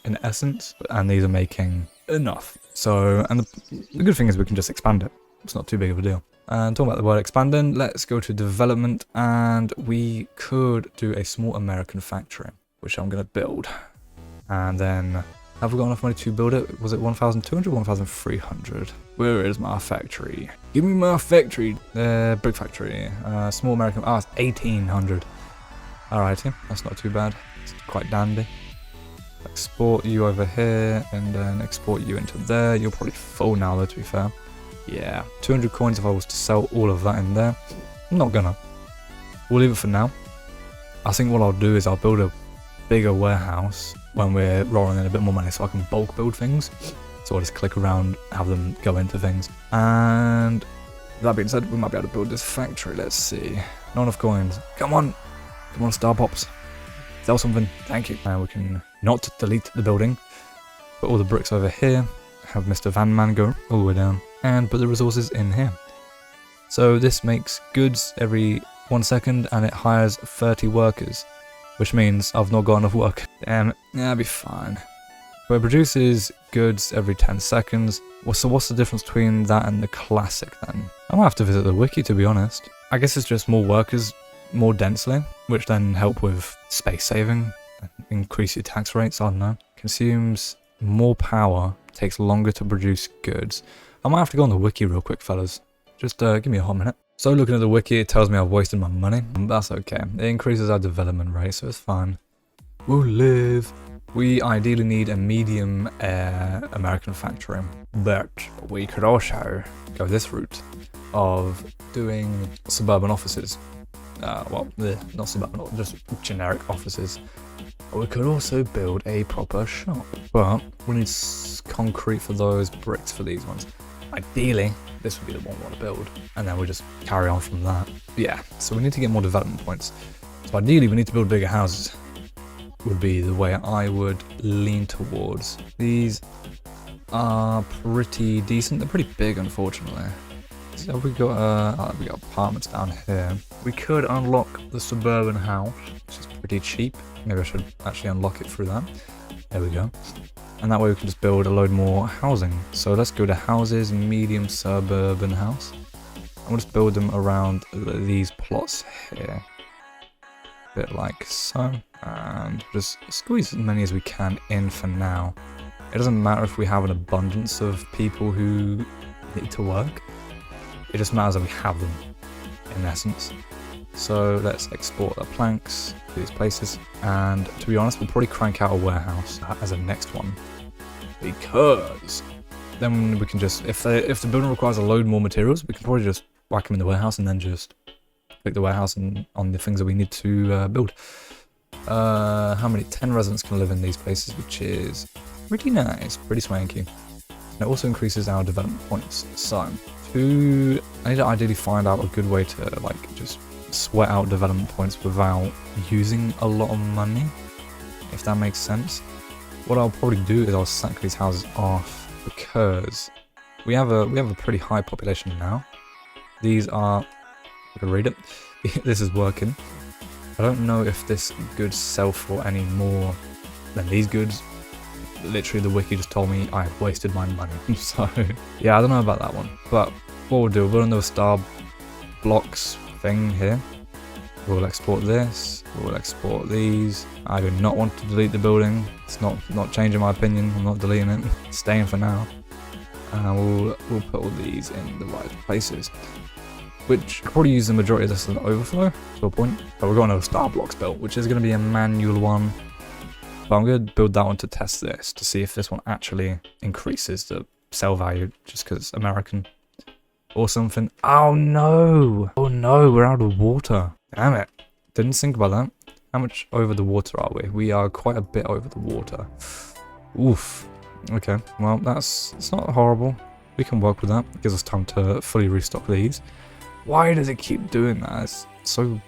in essence. And these are making enough. So, and the good thing is we can just expand it. It's not too big of a deal. And talking about the word expanding, let's go to development, and we could do a small American factory, which I'm going to build. And then, have we got enough money to build it? Was it 1,200, 1,300? Where is my factory? Give me my factory. Brick factory. Small American, it's 1,800. Alrighty, that's not too bad. It's quite dandy. Export you over here, and then export you into there. You're probably full now though, to be fair. Yeah, 200 coins if I was to sell all of that in there. I'm not gonna. We'll leave it for now. I think what I'll do is I'll build a bigger warehouse when we're rolling in a bit more money so I can bulk build things. So I'll just click around, have them go into things. And that being said, we might be able to build this factory. Let's see. Not enough coins. Come on. Come on, Star Pops. Sell something. Thank you. And we can not delete the building. Put all the bricks over here. Have Mr. Van Man go all the way down. And put the resources in here. So this makes goods every 1 second and it hires 30 workers, which means I've not got enough work. Damn it. Yeah, that'll be fine. But it produces goods every 10 seconds. So what's the difference between that and the classic then? I might have to visit the wiki, to be honest. I guess it's just more workers, more densely, which then help with space saving, increase your tax rates, I don't know. Consumes more power, takes longer to produce goods. I might have to go on the wiki real quick, fellas. Just give me a hot minute. So looking at the wiki, it tells me I've wasted my money. That's okay. It increases our development rate, so it's fine. We'll live. We ideally need a medium American factory, but we could also go this route of doing suburban offices. Not suburban, just generic offices. We could also build a proper shop, but we need concrete for those, bricks for these ones. Ideally, this would be the one we want to build, and then we'll just carry on from that. But yeah, so we need to get more development points. So ideally, we need to build bigger houses, would be the way I would lean towards. These are pretty decent. They're pretty big, unfortunately. So we got apartments down here. We could unlock the suburban house, which is pretty cheap. Maybe I should actually unlock it through that. There we go. And that way we can just build a load more housing. So let's go to houses, medium suburban house. And we'll just build them around these plots here. A bit like so. And just squeeze as many as we can in for now. It doesn't matter if we have an abundance of people who need to work. It just matters that we have them, in essence. So let's export the planks to these places. And to be honest, we'll probably crank out a warehouse as a next one. Because then we can just, if the building requires a load more materials, we can probably just whack them in the warehouse and then just click the warehouse and on the things that we need to build. How many? 10 residents can live in these places, which is pretty nice, pretty swanky. And it also increases our development points. So, I need to ideally find out a good way to like just sweat out development points without using a lot of money, if that makes sense. What I'll probably do is I'll sack these houses off because we have a pretty high population now. These are, I can read it. This is working. I don't know if this goods sell for any more than these goods. Literally, the wiki just told me I have wasted my money. So yeah, I don't know about that one. But what we'll do, we'll build another star blocks thing here. We'll export this. We'll export these. I do not want to delete the building. It's not changing my opinion. I'm not deleting it. It's staying for now. And we'll put all these in the right places. Which I'll probably use the majority of this as an overflow to a point. But we've got another star blocks built, which is going to be a manual one. But I'm going to build that one to test this, to see if this one actually increases the sell value just because it's American or something. Oh no! Oh no, we're out of water. Damn it. Didn't think about that. How much over the water are we? We are quite a bit over the water. Oof. Okay, well, it's not horrible. We can work with that. It gives us time to fully restock these. Why does it keep doing that? It's so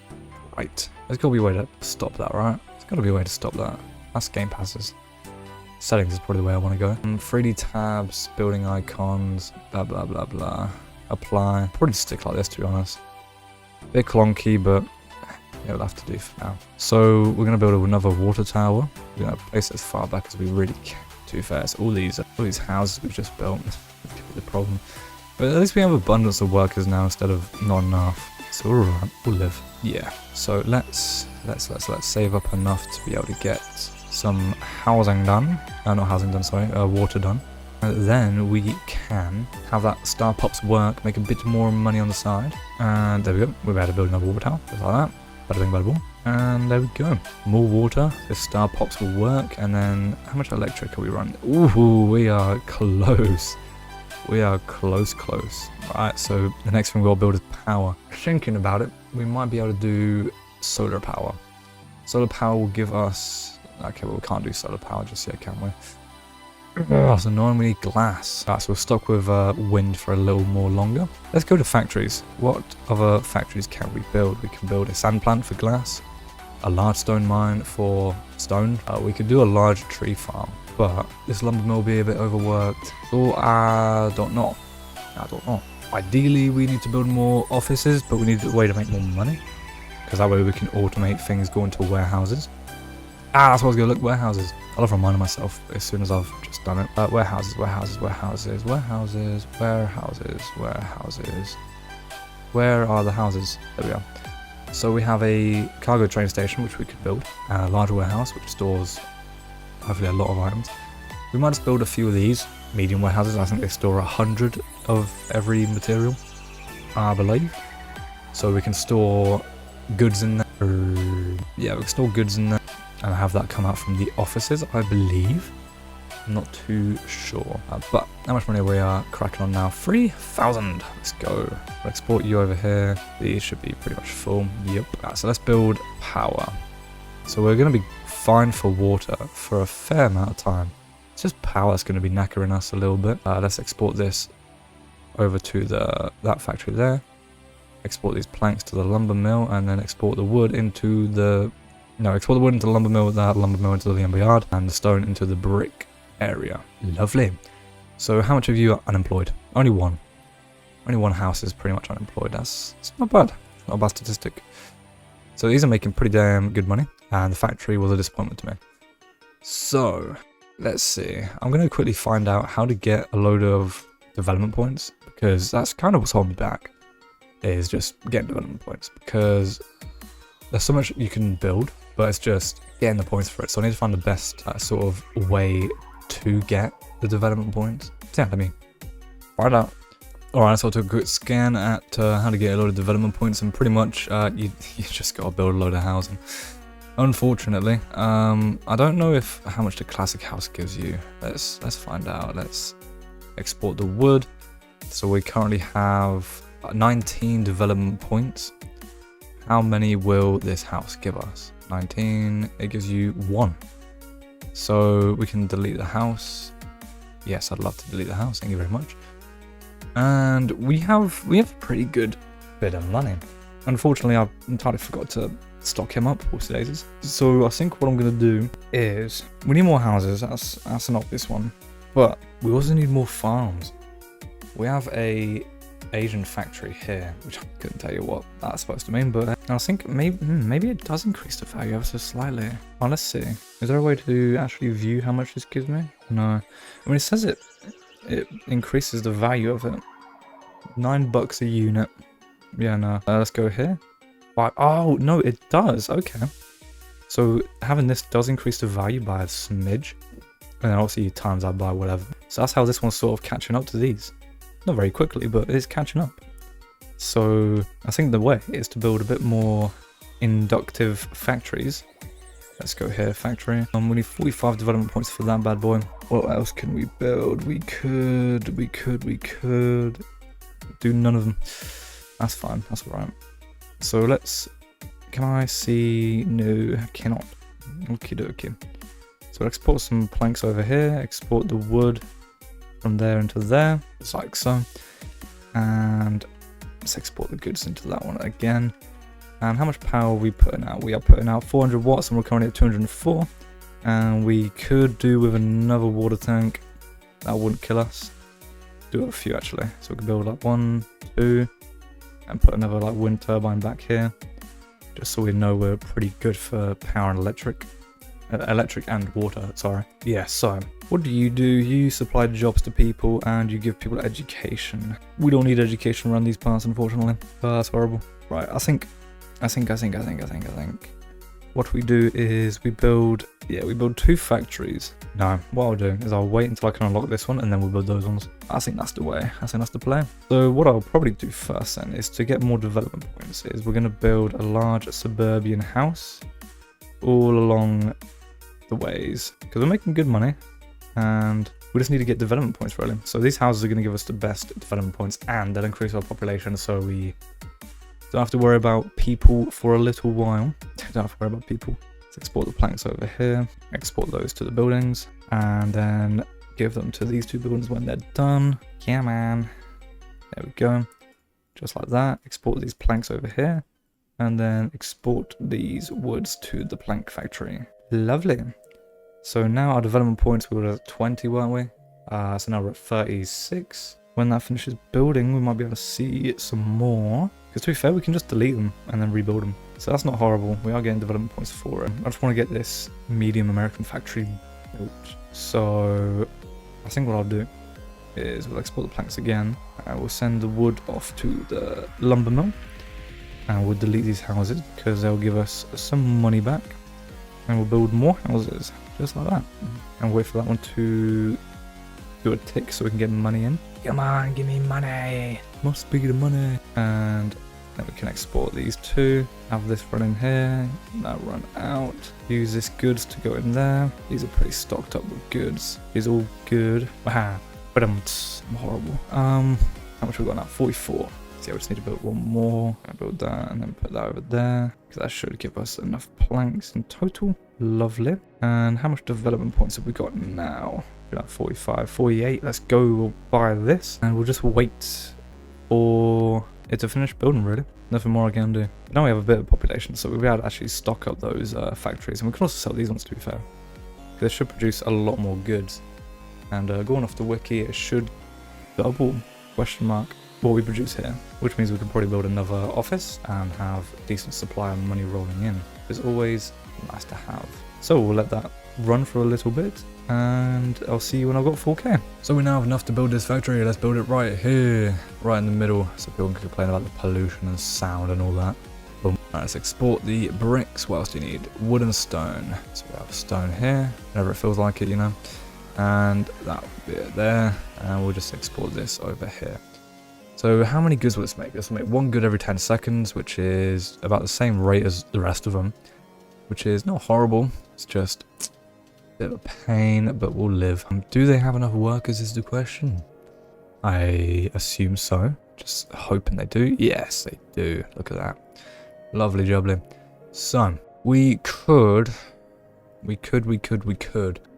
bright. There's got to be a way to stop that, right? There's got to be a way to stop that. That's game passes. Settings is probably the way I want to go. 3D tabs, building icons, blah, blah, blah, blah. Apply. Probably just stick like this, to be honest. Bit clunky, but it'll have to do for now. So we're going to build another water tower. We're going to place it as far back as we really can. Too fast. All these houses we've just built could be the problem. But at least we have abundance of workers now instead of not enough. So we're alright. We'll live. Yeah. So let's save up enough to be able to get some housing done. Not housing done, sorry. Water done. And then we can have that star pops work, make a bit more money on the side. And there we go. We're about to build another water tower, just like that. Bada bing, bada boom. And there we go. More water. This star pops will work. And then how much electric are we running? Ooh, we are close. We are close. Alright, so the next thing we'll build is power. Thinking about it, we might be able to do solar power. Solar power will give us... Okay, well, we can't do solar power just yet, can we? That's annoying, we need glass. Alright, so we're stuck with wind for a little more longer. Let's go to factories. What other factories can we build? We can build a sand plant for glass, a large stone mine for stone. We could do a large tree farm, but this lumber mill will be a bit overworked. So I don't know. Ideally, we need to build more offices, but we need a way to make more money, because that way we can automate things going to warehouses. That's what I was going to look, warehouses. I love reminding myself as soon as I've just done it. Warehouses. Where are the houses? There we are. So we have a cargo train station, which we could build. A large warehouse, which stores hopefully a lot of items. We might just build a few of these medium warehouses. I think they store 100 of every material, I believe. So we can store goods in there. Yeah, we can store goods in there and have that come out from the offices, I believe. I'm not too sure. But how much money we are cracking on now? 3,000. Let's go. We'll export you over here. These should be pretty much full. Yep. So let's build power. So we're going to be fine for water for a fair amount of time. It's just power that's going to be knackering us a little bit. Let's export this over to that factory there. Export these planks to the lumber mill, and then export the wood into the... No, export the wood into the lumber mill, that lumber mill into the lumber yard, and the stone into the brick area. Lovely. So how much of you are unemployed? Only one. Only one house is pretty much unemployed. It's not bad. It's not a bad statistic. So these are making pretty damn good money, and the factory was a disappointment to me. So let's see. I'm going to quickly find out how to get a load of development points, because that's kind of what's holding me back, is just getting development points, because there's so much you can build, but it's just getting the points for it. So I need to find the best sort of way to get the development points. So yeah, let me find out. Alright, so I took a quick scan at how to get a load of development points, and pretty much you just gotta build a load of housing. Unfortunately, I don't know how much the classic house gives you. Let's find out. Let's export the wood. So we currently have 19 development points. How many will this house give us? 19. It gives you 1. So we can delete the house. Yes, I'd love to delete the house. Thank you very much. And we have a pretty good bit of money. Unfortunately, I entirely forgot to stock him up, whoopsie daisies. So I think what I'm gonna do is we need more houses. That's an obvious one, but we also need more farms. We have a Asian factory here, which I couldn't tell you what that's supposed to mean, but I think maybe it does increase the value ever so slightly. Oh, let's see. Is there a way to actually view how much this gives me? No. I mean, it says it increases the value of it. $9 a unit. Yeah, no. Let's go here. Oh, no, it does. Okay. So having this does increase the value by a smidge. And then obviously you times that by whatever. So that's how this one's sort of catching up to these. Not very quickly, but it's catching up. So I think the way is to build a bit more inductive factories. Let's go here, factory. We need 45 development points for that bad boy. What else can we build? We could do none of them. That's fine, that's alright. So can I see? No, I cannot. Okie dokie. So let's export some planks over here, export the wood from there into there, just like so. And let's export the goods into that one again. And how much power are we putting out? We are putting out 400 watts and we're currently at 204. And we could do with another water tank. That wouldn't kill us. Do a few actually. So we can build like 1, 2, and put another like wind turbine back here. Just so we know we're pretty good for power and electric. Electric and water, sorry. Yeah, so what do? You supply jobs to people and you give people education. We don't need education around these parts, unfortunately. That's horrible. Right, I think what we do is we build 2 factories. No, what I'll do is I'll wait until I can unlock this one and then we'll build those ones. I think that's the way. I think that's the play. So what I'll probably do first then is to get more development points is we're going to build a large suburban house all along the ways because we're making good money and we just need to get development points really. So these houses are going to give us the best development points and they'll increase our population so we don't have to worry about people for a little while. Don't have to worry about people. Let's export the planks over here, export those to the buildings, and then give them to these 2 buildings when they're done. Yeah, man. There we go. Just like that. Export these planks over here, and then export these woods to the plank factory. Lovely. So now our development points, we were at 20, weren't we? So now we're at 36. When that finishes building, we might be able to see some more. Because to be fair, we can just delete them and then rebuild them. So that's not horrible. We are getting development points for it. I just want to get this medium American factory built. So I think what I'll do is we'll export the planks again. And we'll send the wood off to the lumber mill. And we'll delete these houses because they'll give us some money back. And we'll build more houses, just like that. And wait for that one to do a tick so we can get money in. Come on, give me money. Must be the money. And then we can export these 2. Have this run in here. That run out. Use this goods to go in there. These are pretty stocked up with goods. These are all good. Wow. But I'm horrible. How much we got now? 44. So yeah, we just need to build one more. I'll build that and then put that over there. Because that should give us enough planks in total. Lovely. And how much development points have we got now? Like 45, 48. Let's go. We'll buy this. And we'll just wait for it to finish building, really. Nothing more I can do. But now we have a bit of population, so we'll be able to actually stock up those factories. And we can also sell these ones, to be fair. They should produce a lot more goods. And going off the wiki, it should double, question mark, what we produce here. Which means we could probably build another office and have decent supply of money rolling in. It's always nice to have. So we'll let that run for a little bit, and I'll see you when I've got 4K. So we now have enough to build this factory. Let's build it right here, right in the middle, so people can complain about the pollution and sound and all that. Boom. Right, let's export the bricks. What else do you need? Wood and stone. So we have stone here, whenever it feels like it, you know. And that'll be it there, and we'll just export this over here. So how many goods will this make? This will make 1 good every 10 seconds, which is about the same rate as the rest of them, which is not horrible. It's just a bit of a pain, but we'll live. Do they have enough workers is the question. I assume so. Just hoping they do. Yes, they do. Look at that. Lovely jubbly. So, we could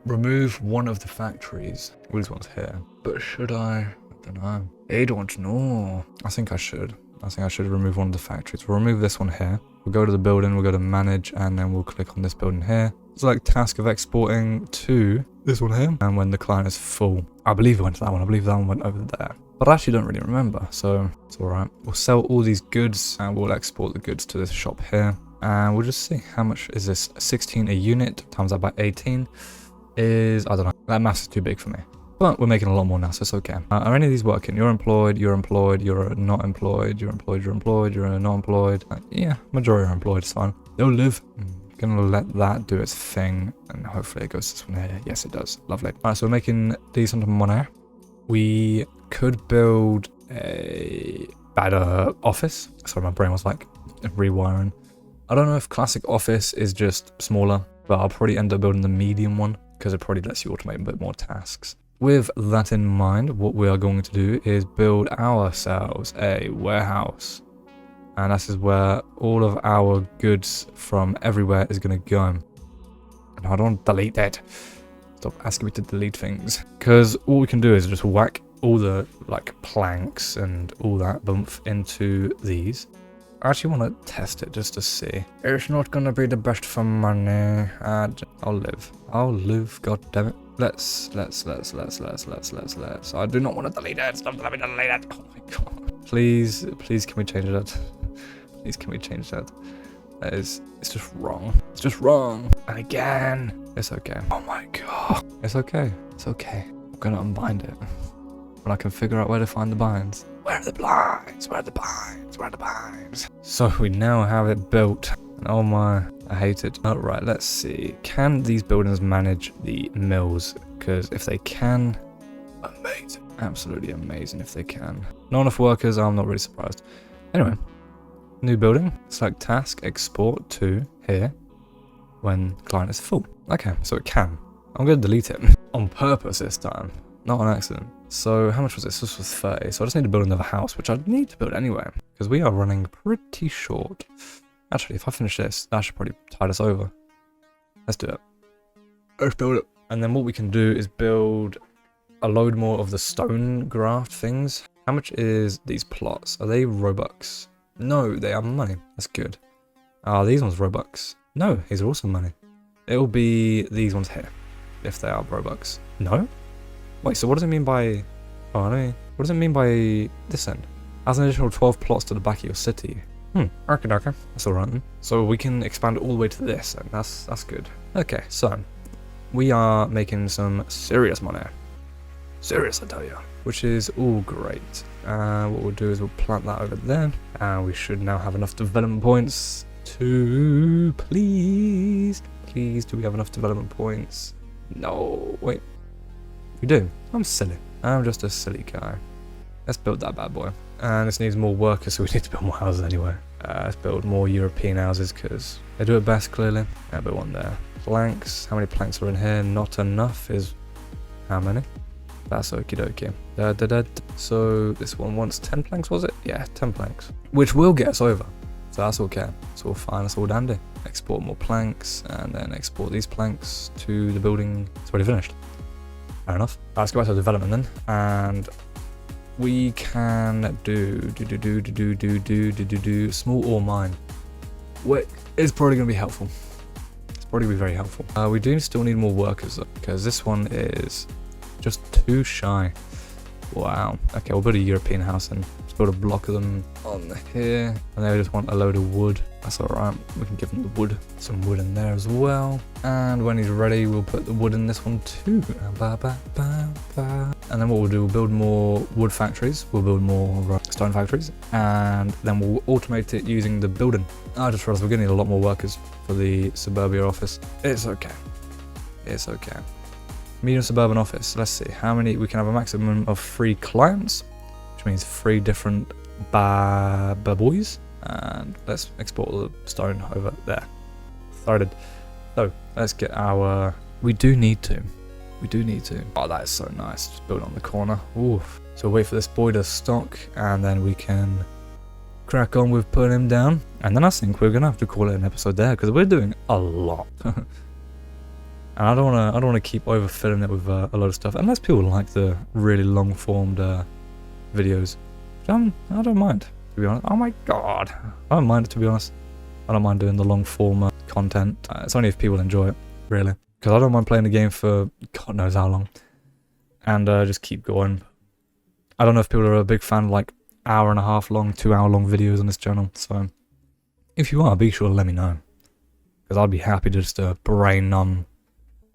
remove one of the factories. Well, this one's here. But should I don't know. I don't know. I think I should. I think I should remove one of the factories. We'll remove this one here. We'll go to the building, we'll go to manage, and then we'll click on this building here. It's like task of exporting to this one here. And when the client is full, I believe it went to that one. I believe that one went over there. But I actually don't really remember, so it's alright. We'll sell all these goods, and we'll export the goods to this shop here. And we'll just see how much is this. 16 a unit, times that by 18 is, I don't know. That maths is too big for me. But we're making a lot more now, so it's okay. Are any of these working? You're employed, you're employed, you're not employed, you're employed, you're employed, you're not employed. Yeah, majority are employed, it's fine. They'll live. I'm gonna let that do its thing, and hopefully it goes this one here. Yes, it does. Lovely. Alright, so we're making decent money. We could build a better office. Sorry, my brain was like rewiring. I don't know if classic office is just smaller, but I'll probably end up building the medium one, because it probably lets you automate a bit more tasks. With that in mind, what we are going to do is build ourselves a warehouse. And this is where all of our goods from everywhere is going to go. And I don't want to delete that. Stop asking me to delete things. Because all we can do is just whack all the like planks and all that bump into these. I actually want to test it just to see. It's not going to be the best for money. I'll live. I'll live, god damn it. Let's. I do not want to delete it. Stop letting me delete it. Oh my god. Please, can we change that? Please, can we change that? It's just wrong. It's just wrong. And again. It's okay. Oh my god. It's okay. It's okay. I'm gonna unbind it. When I can figure out where to find the binds. Where are the blinds? Where are the binds? Where are the binds? So we now have it built. And oh my, I hate it. Alright, let's see. Can these buildings manage the mills? Because if they can, amazing. Absolutely amazing if they can. Not enough workers, I'm not really surprised. Anyway, new building. Select task, export to here when client is full. Okay, so it can. I'm going to delete it on purpose this time, not on accident. So how much was this? This was 30. So I just need to build another house, which I need to build anyway, because we are running pretty short. Actually, if I finish this, that should probably tide us over. Let's do it. Let's build it. And then what we can do is build a load more of the stone graft things. How much is these plots? Are they Robux? No, they are money. That's good. Are these ones Robux? No, these are also money. It will be these ones here, if they are Robux. No? Wait, so what does it mean by... Oh, what does it mean by this end? As an additional 12 plots to the back of your city. Okay. That's alright then. So we can expand all the way to this, and that's good. Okay, so we are making some serious money. Serious, I tell you. Which is all great. What we'll do is we'll plant that over there, and we should now have enough development points to... Please, do we have enough development points? No, wait. We do. I'm silly. I'm just a silly guy. Let's build that bad boy. And this needs more workers, so we need to build more houses anyway. Let's build more European houses, because they do it best, clearly. Yeah, build one there. Planks. How many planks are in here? Not enough is... How many? That's okie dokie. So this one wants 10 planks, was it? Yeah, 10 planks. Which will get us over. So that's okay. It's all fine, it's all dandy. Export more planks, and then export these planks to the building. It's already finished. Fair enough. Let's go back to development then. And... we can do small ore mine. Wait, it's probably going to be helpful. It's probably going to be very helpful. We do still need more workers though, because this one is just too shy. Wow. Okay, we'll build a European house and let's build a block of them on here. And they just want a load of wood. That's alright. We can give them the wood. Some wood in there as well. And when he's ready, we'll put the wood in this one too. And then what we'll do, we'll build more wood factories. We'll build more stone factories. And then we'll automate it using the building. I just realized we're going to need a lot more workers for the suburbia office. It's okay. It's okay. Medium suburban office. Let's see how many. We can have a maximum of 3 clients, which means 3 different boys. And let's export the stone over there. Started. So let's get our. We do need to. Oh, that is so nice. Just build on the corner. Oof. So we'll wait for this boy to stock, and then we can crack on with putting him down. And then I think we're gonna have to call it an episode there because we're doing a lot. And I don't want to keep overfilling it with a lot of stuff, unless people like the really long-formed videos. I don't mind, to be honest. Oh my god, I don't mind it, to be honest. I don't mind doing the long-form content. It's only if people enjoy it, really. Because I don't mind playing the game for God knows how long, and just keep going. I don't know if people are a big fan of like hour-and-a-half long, 2-hour-long videos on this channel. So if you are, be sure to let me know, because I'd be happy to just brain numb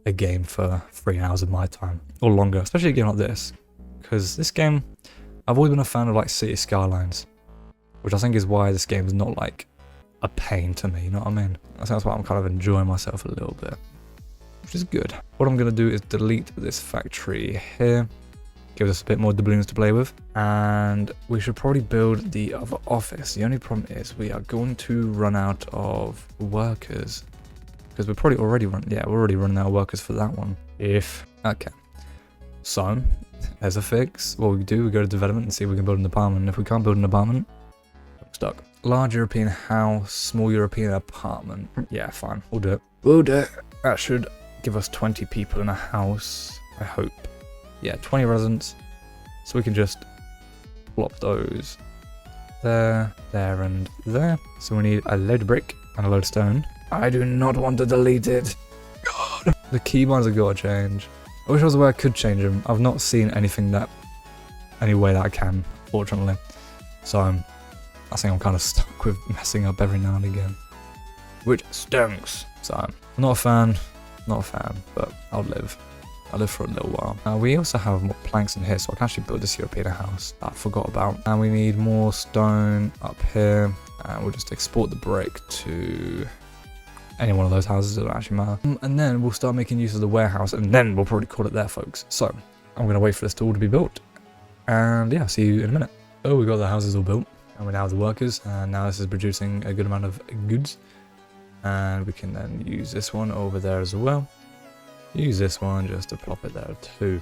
a game for 3 hours of my time or longer, especially a game like this, because this game, I've always been a fan of like City Skylines, which I think is why this game is not like a pain to me, you know what I mean? I think that's why I'm kind of enjoying myself a little bit, which is good. What I'm going to do is delete this factory here, give us a bit more doubloons to play with, and we should probably build the other office. The only problem is we are going to run out of workers. Because we're probably already we're already running out of workers for that one. Okay. So, there's a fix. What we do, we go to development and see if we can build an apartment. If we can't build an apartment, we're stuck. Large European house, small European apartment. Yeah, fine. We'll do it. We'll do it. That should give us 20 people in a house, I hope. Yeah, 20 residents. So we can just plop those there, there, and there. So we need a load of brick and a load of stone. I do not want to delete it. God. The keybinds have got to change. I wish there was a way I could change them. I've not seen any way that I can, fortunately. So I think I'm kind of stuck with messing up every now and again, which stinks. So I'm not a fan, but I'll live for a little while. We also have more planks in here, so I can actually build this European house that I forgot about. And we need more stone up here, and we'll just export the brick to any one of those houses. It doesn't actually matter. And then we'll start making use of the warehouse, and then we'll probably call it there, folks. So I'm going to wait for this all to be built, and yeah, see you in a minute. Oh, we got the houses all built, and we now have the workers, and now this is producing a good amount of goods, and we can then use this one over there as well. Use this one just to plop it there too.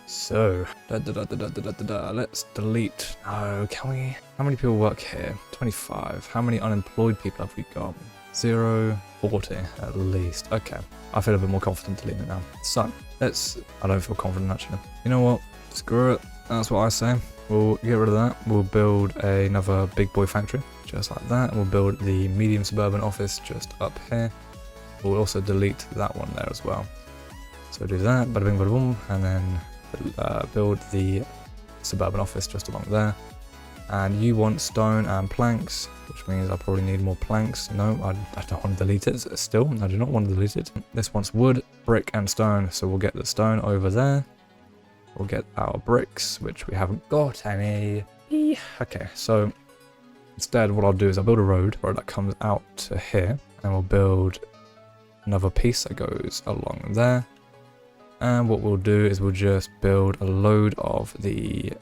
So let's delete. No, can we? How many people work here? 25. How many unemployed people have we got? 0, 40 at least. Okay, I feel a bit more confident deleting it now. So I don't feel confident actually. You know what? Screw it. That's what I say. We'll get rid of that. We'll build another big boy factory just like that. We'll build the medium suburban office just up here. We'll also delete that one there as well. So do that, bada bing bada boom, and then build the suburban office just along there. And you want stone and planks, which means I probably need more planks. No, I don't want to delete it still. I do not want to delete it. This wants wood, brick, and stone. So we'll get the stone over there. We'll get our bricks, which we haven't got any. Okay, so instead what I'll do is I'll build a road that comes out to here. And we'll build another piece that goes along there. And what we'll do is we'll just build a load of the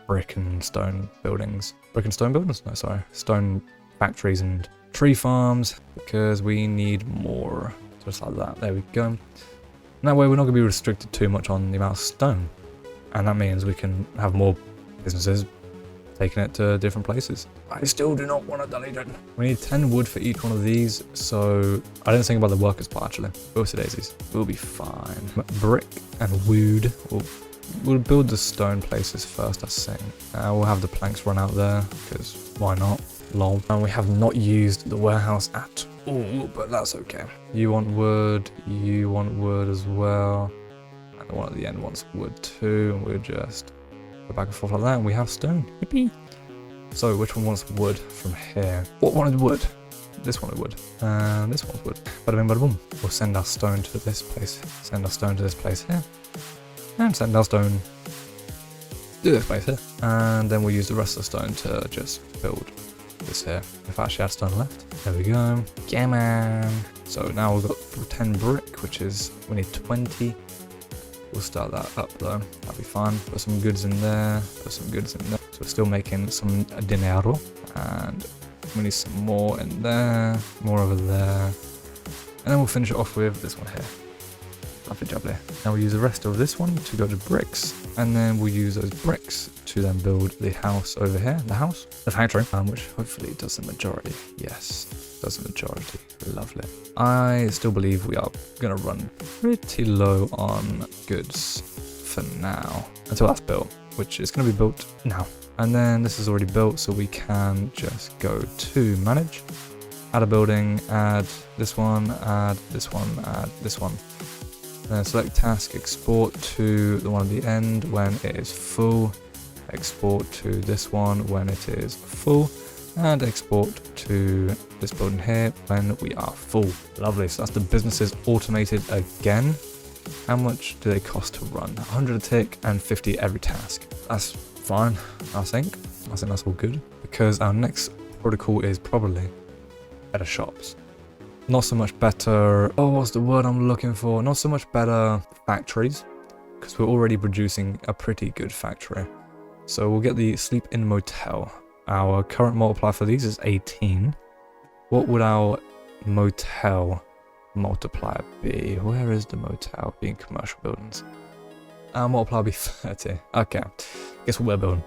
brick and stone buildings. Brick and stone buildings? No, sorry. Stone factories and tree farms, because we need more. Just like that. There we go. And that way we're not going to be restricted too much on the amount of stone. And that means we can have more businesses taking it to different places. I still do not want to delete it. We need 10 wood for each one of these, so I didn't think about the workers part actually. Both daisies. We'll be fine. Brick and wood. We'll build the stone places first, I think. We'll have the planks run out there, because why not? Lol. And we have not used the warehouse at all, but that's okay. You want wood as well. And the one at the end wants wood too, and we'll just Go back and forth like that, and we have stone. Yippee! So, which one wants wood from here? What wanted wood? This wanted wood. And this one's wood. Bada bing, bada boom. We'll send our stone to this place. Send our stone to this place here. And send our stone to this place here. And then we'll use the rest of the stone to just build this here. If I actually had stone left. There we go. Yeah, man. So now we've got 10 brick, which is, we need 20. We'll start that up though. That'll be fine. Put some goods in there. Put some goods in there. So we're still making some dinero. And we need some more in there. More over there. And then we'll finish it off with this one here. Lovely jubbly. Now we'll use the rest of this one to go to bricks. And then we'll use those bricks to then build the house over here. The factory. Which hopefully does the majority. Yes, does the majority. Lovely. I still believe we are going to run pretty low on goods for now. Until that's built. Which is going to be built now. And then this is already built, so we can just go to manage. Add a building, add this one, add this one, add this one. Then select task, export to the one at the end when it is full. Export to this one when it is full. And export to this building here when we are full. Lovely, so that's the businesses automated again. How much do they cost to run? 100 a tick and 50 every task. That's fine, I think. I think that's all good. Because our next protocol is probably better shops. Not so much better, oh, what's the word I'm looking for? Not so much better factories, because we're already producing a pretty good factory. So we'll get the sleep in motel. Our current multiplier for these is 18. What would our motel multiplier be? Where is the motel? Being commercial buildings. Our multiplier will be 30. Okay, guess what we're building.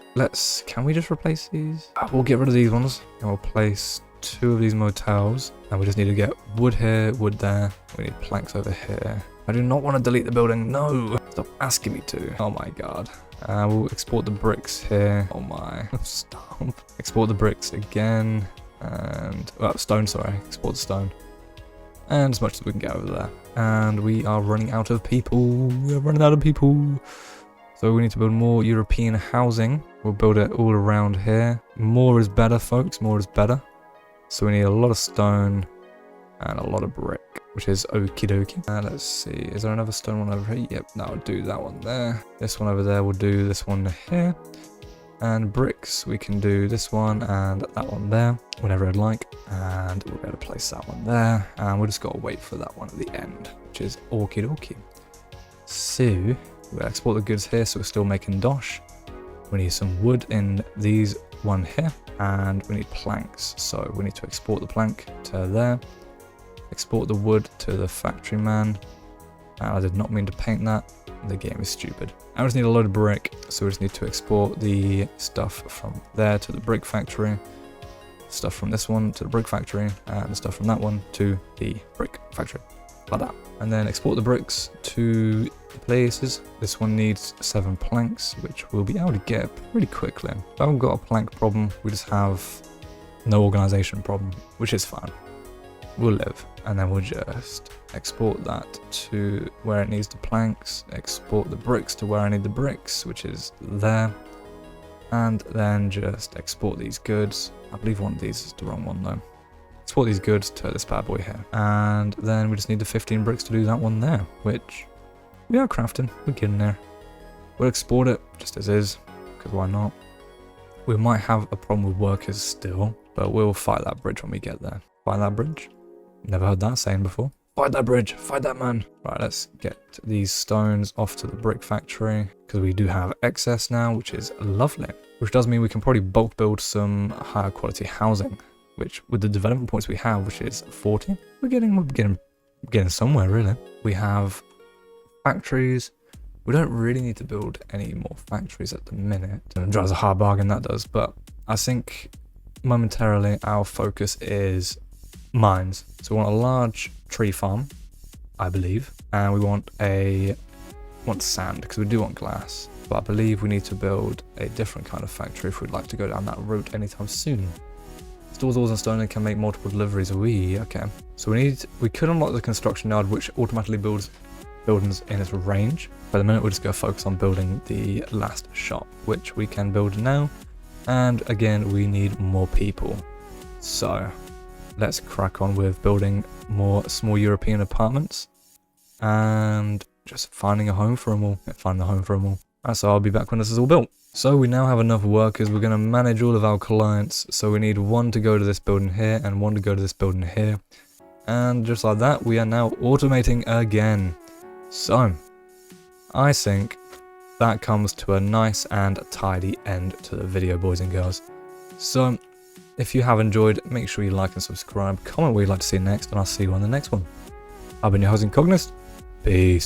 Can we just replace these? We'll get rid of these ones and we'll place 2 of these motels, and we just need to get wood here, wood there. We need planks over here. I do not want to delete the building. No, stop asking me to. Oh my god. We'll export the bricks here. Oh my, stop. Export the bricks again, and stone. Sorry, export the stone, and as much as we can get over there. And we are running out of people. We are running out of people. So we need to build more European housing. We'll build it all around here. More is better, folks. More is better. So we need a lot of stone and a lot of brick, which is okie dokie. Let's see, is there another stone one over here? Yep, that'll do that one there. This one over there will do this one here. And bricks, we can do this one and that one there, whenever I'd like. And we'll be able to place that one there. And we'll just got to wait for that one at the end, which is okie dokie. So, we'll export the goods here, so we're still making dosh. We need some wood in these one here. And we need planks, so we need to export the plank to there, export the wood to the factory man. I did not mean to paint that, the game is stupid. I just need a load of brick, so we just need to export the stuff from there to the brick factory, stuff from this one to the brick factory, and the stuff from that one to the brick factory, like that. And then export the bricks to the places. This one needs 7 planks, which we'll be able to get pretty quickly. I haven't got a plank problem, we just have no organization problem, which is fine. We'll live. And then we'll just export that to where it needs the planks, export the bricks to where I need the bricks, which is there. And then just export these goods. I believe one of these is the wrong one though. Export these goods to this bad boy here. And then we just need the 15 bricks to do that one there, which we are crafting. We're getting there. We'll export it just as is, because why not? We might have a problem with workers still, but we'll fight that bridge when we get there. Fight that bridge? Never heard that saying before. Fight that bridge, fight that man. Right, let's get these stones off to the brick factory, because we do have excess now, which is lovely. Which does mean we can probably bulk build some higher quality housing, which with the development points we have, which is 40, we're getting somewhere really. We have factories. We don't really need to build any more factories at the minute. It drives a hard bargain, that does, but I think momentarily our focus is mines. So we want a large tree farm, I believe, and we want sand, because we do want glass. But I believe we need to build a different kind of factory if we'd like to go down that route anytime soon. Stores walls and stone and can make multiple deliveries. Okay. So we could unlock the construction yard, which automatically builds buildings in its range. For the minute, we're just going to focus on building the last shop, which we can build now. And again, we need more people. So let's crack on with building more small European apartments and just finding a home for them all. So I'll be back when this is all built. So we now have enough workers. We're going to manage all of our clients. So we need one to go to this building here and one to go to this building here. And just like that, we are now automating again. So I think that comes to a nice and tidy end to the video, boys and girls. So if you have enjoyed, make sure you like and subscribe, comment what you'd like to see next, and I'll see you on the next one. I've been your host Incognist. Peace.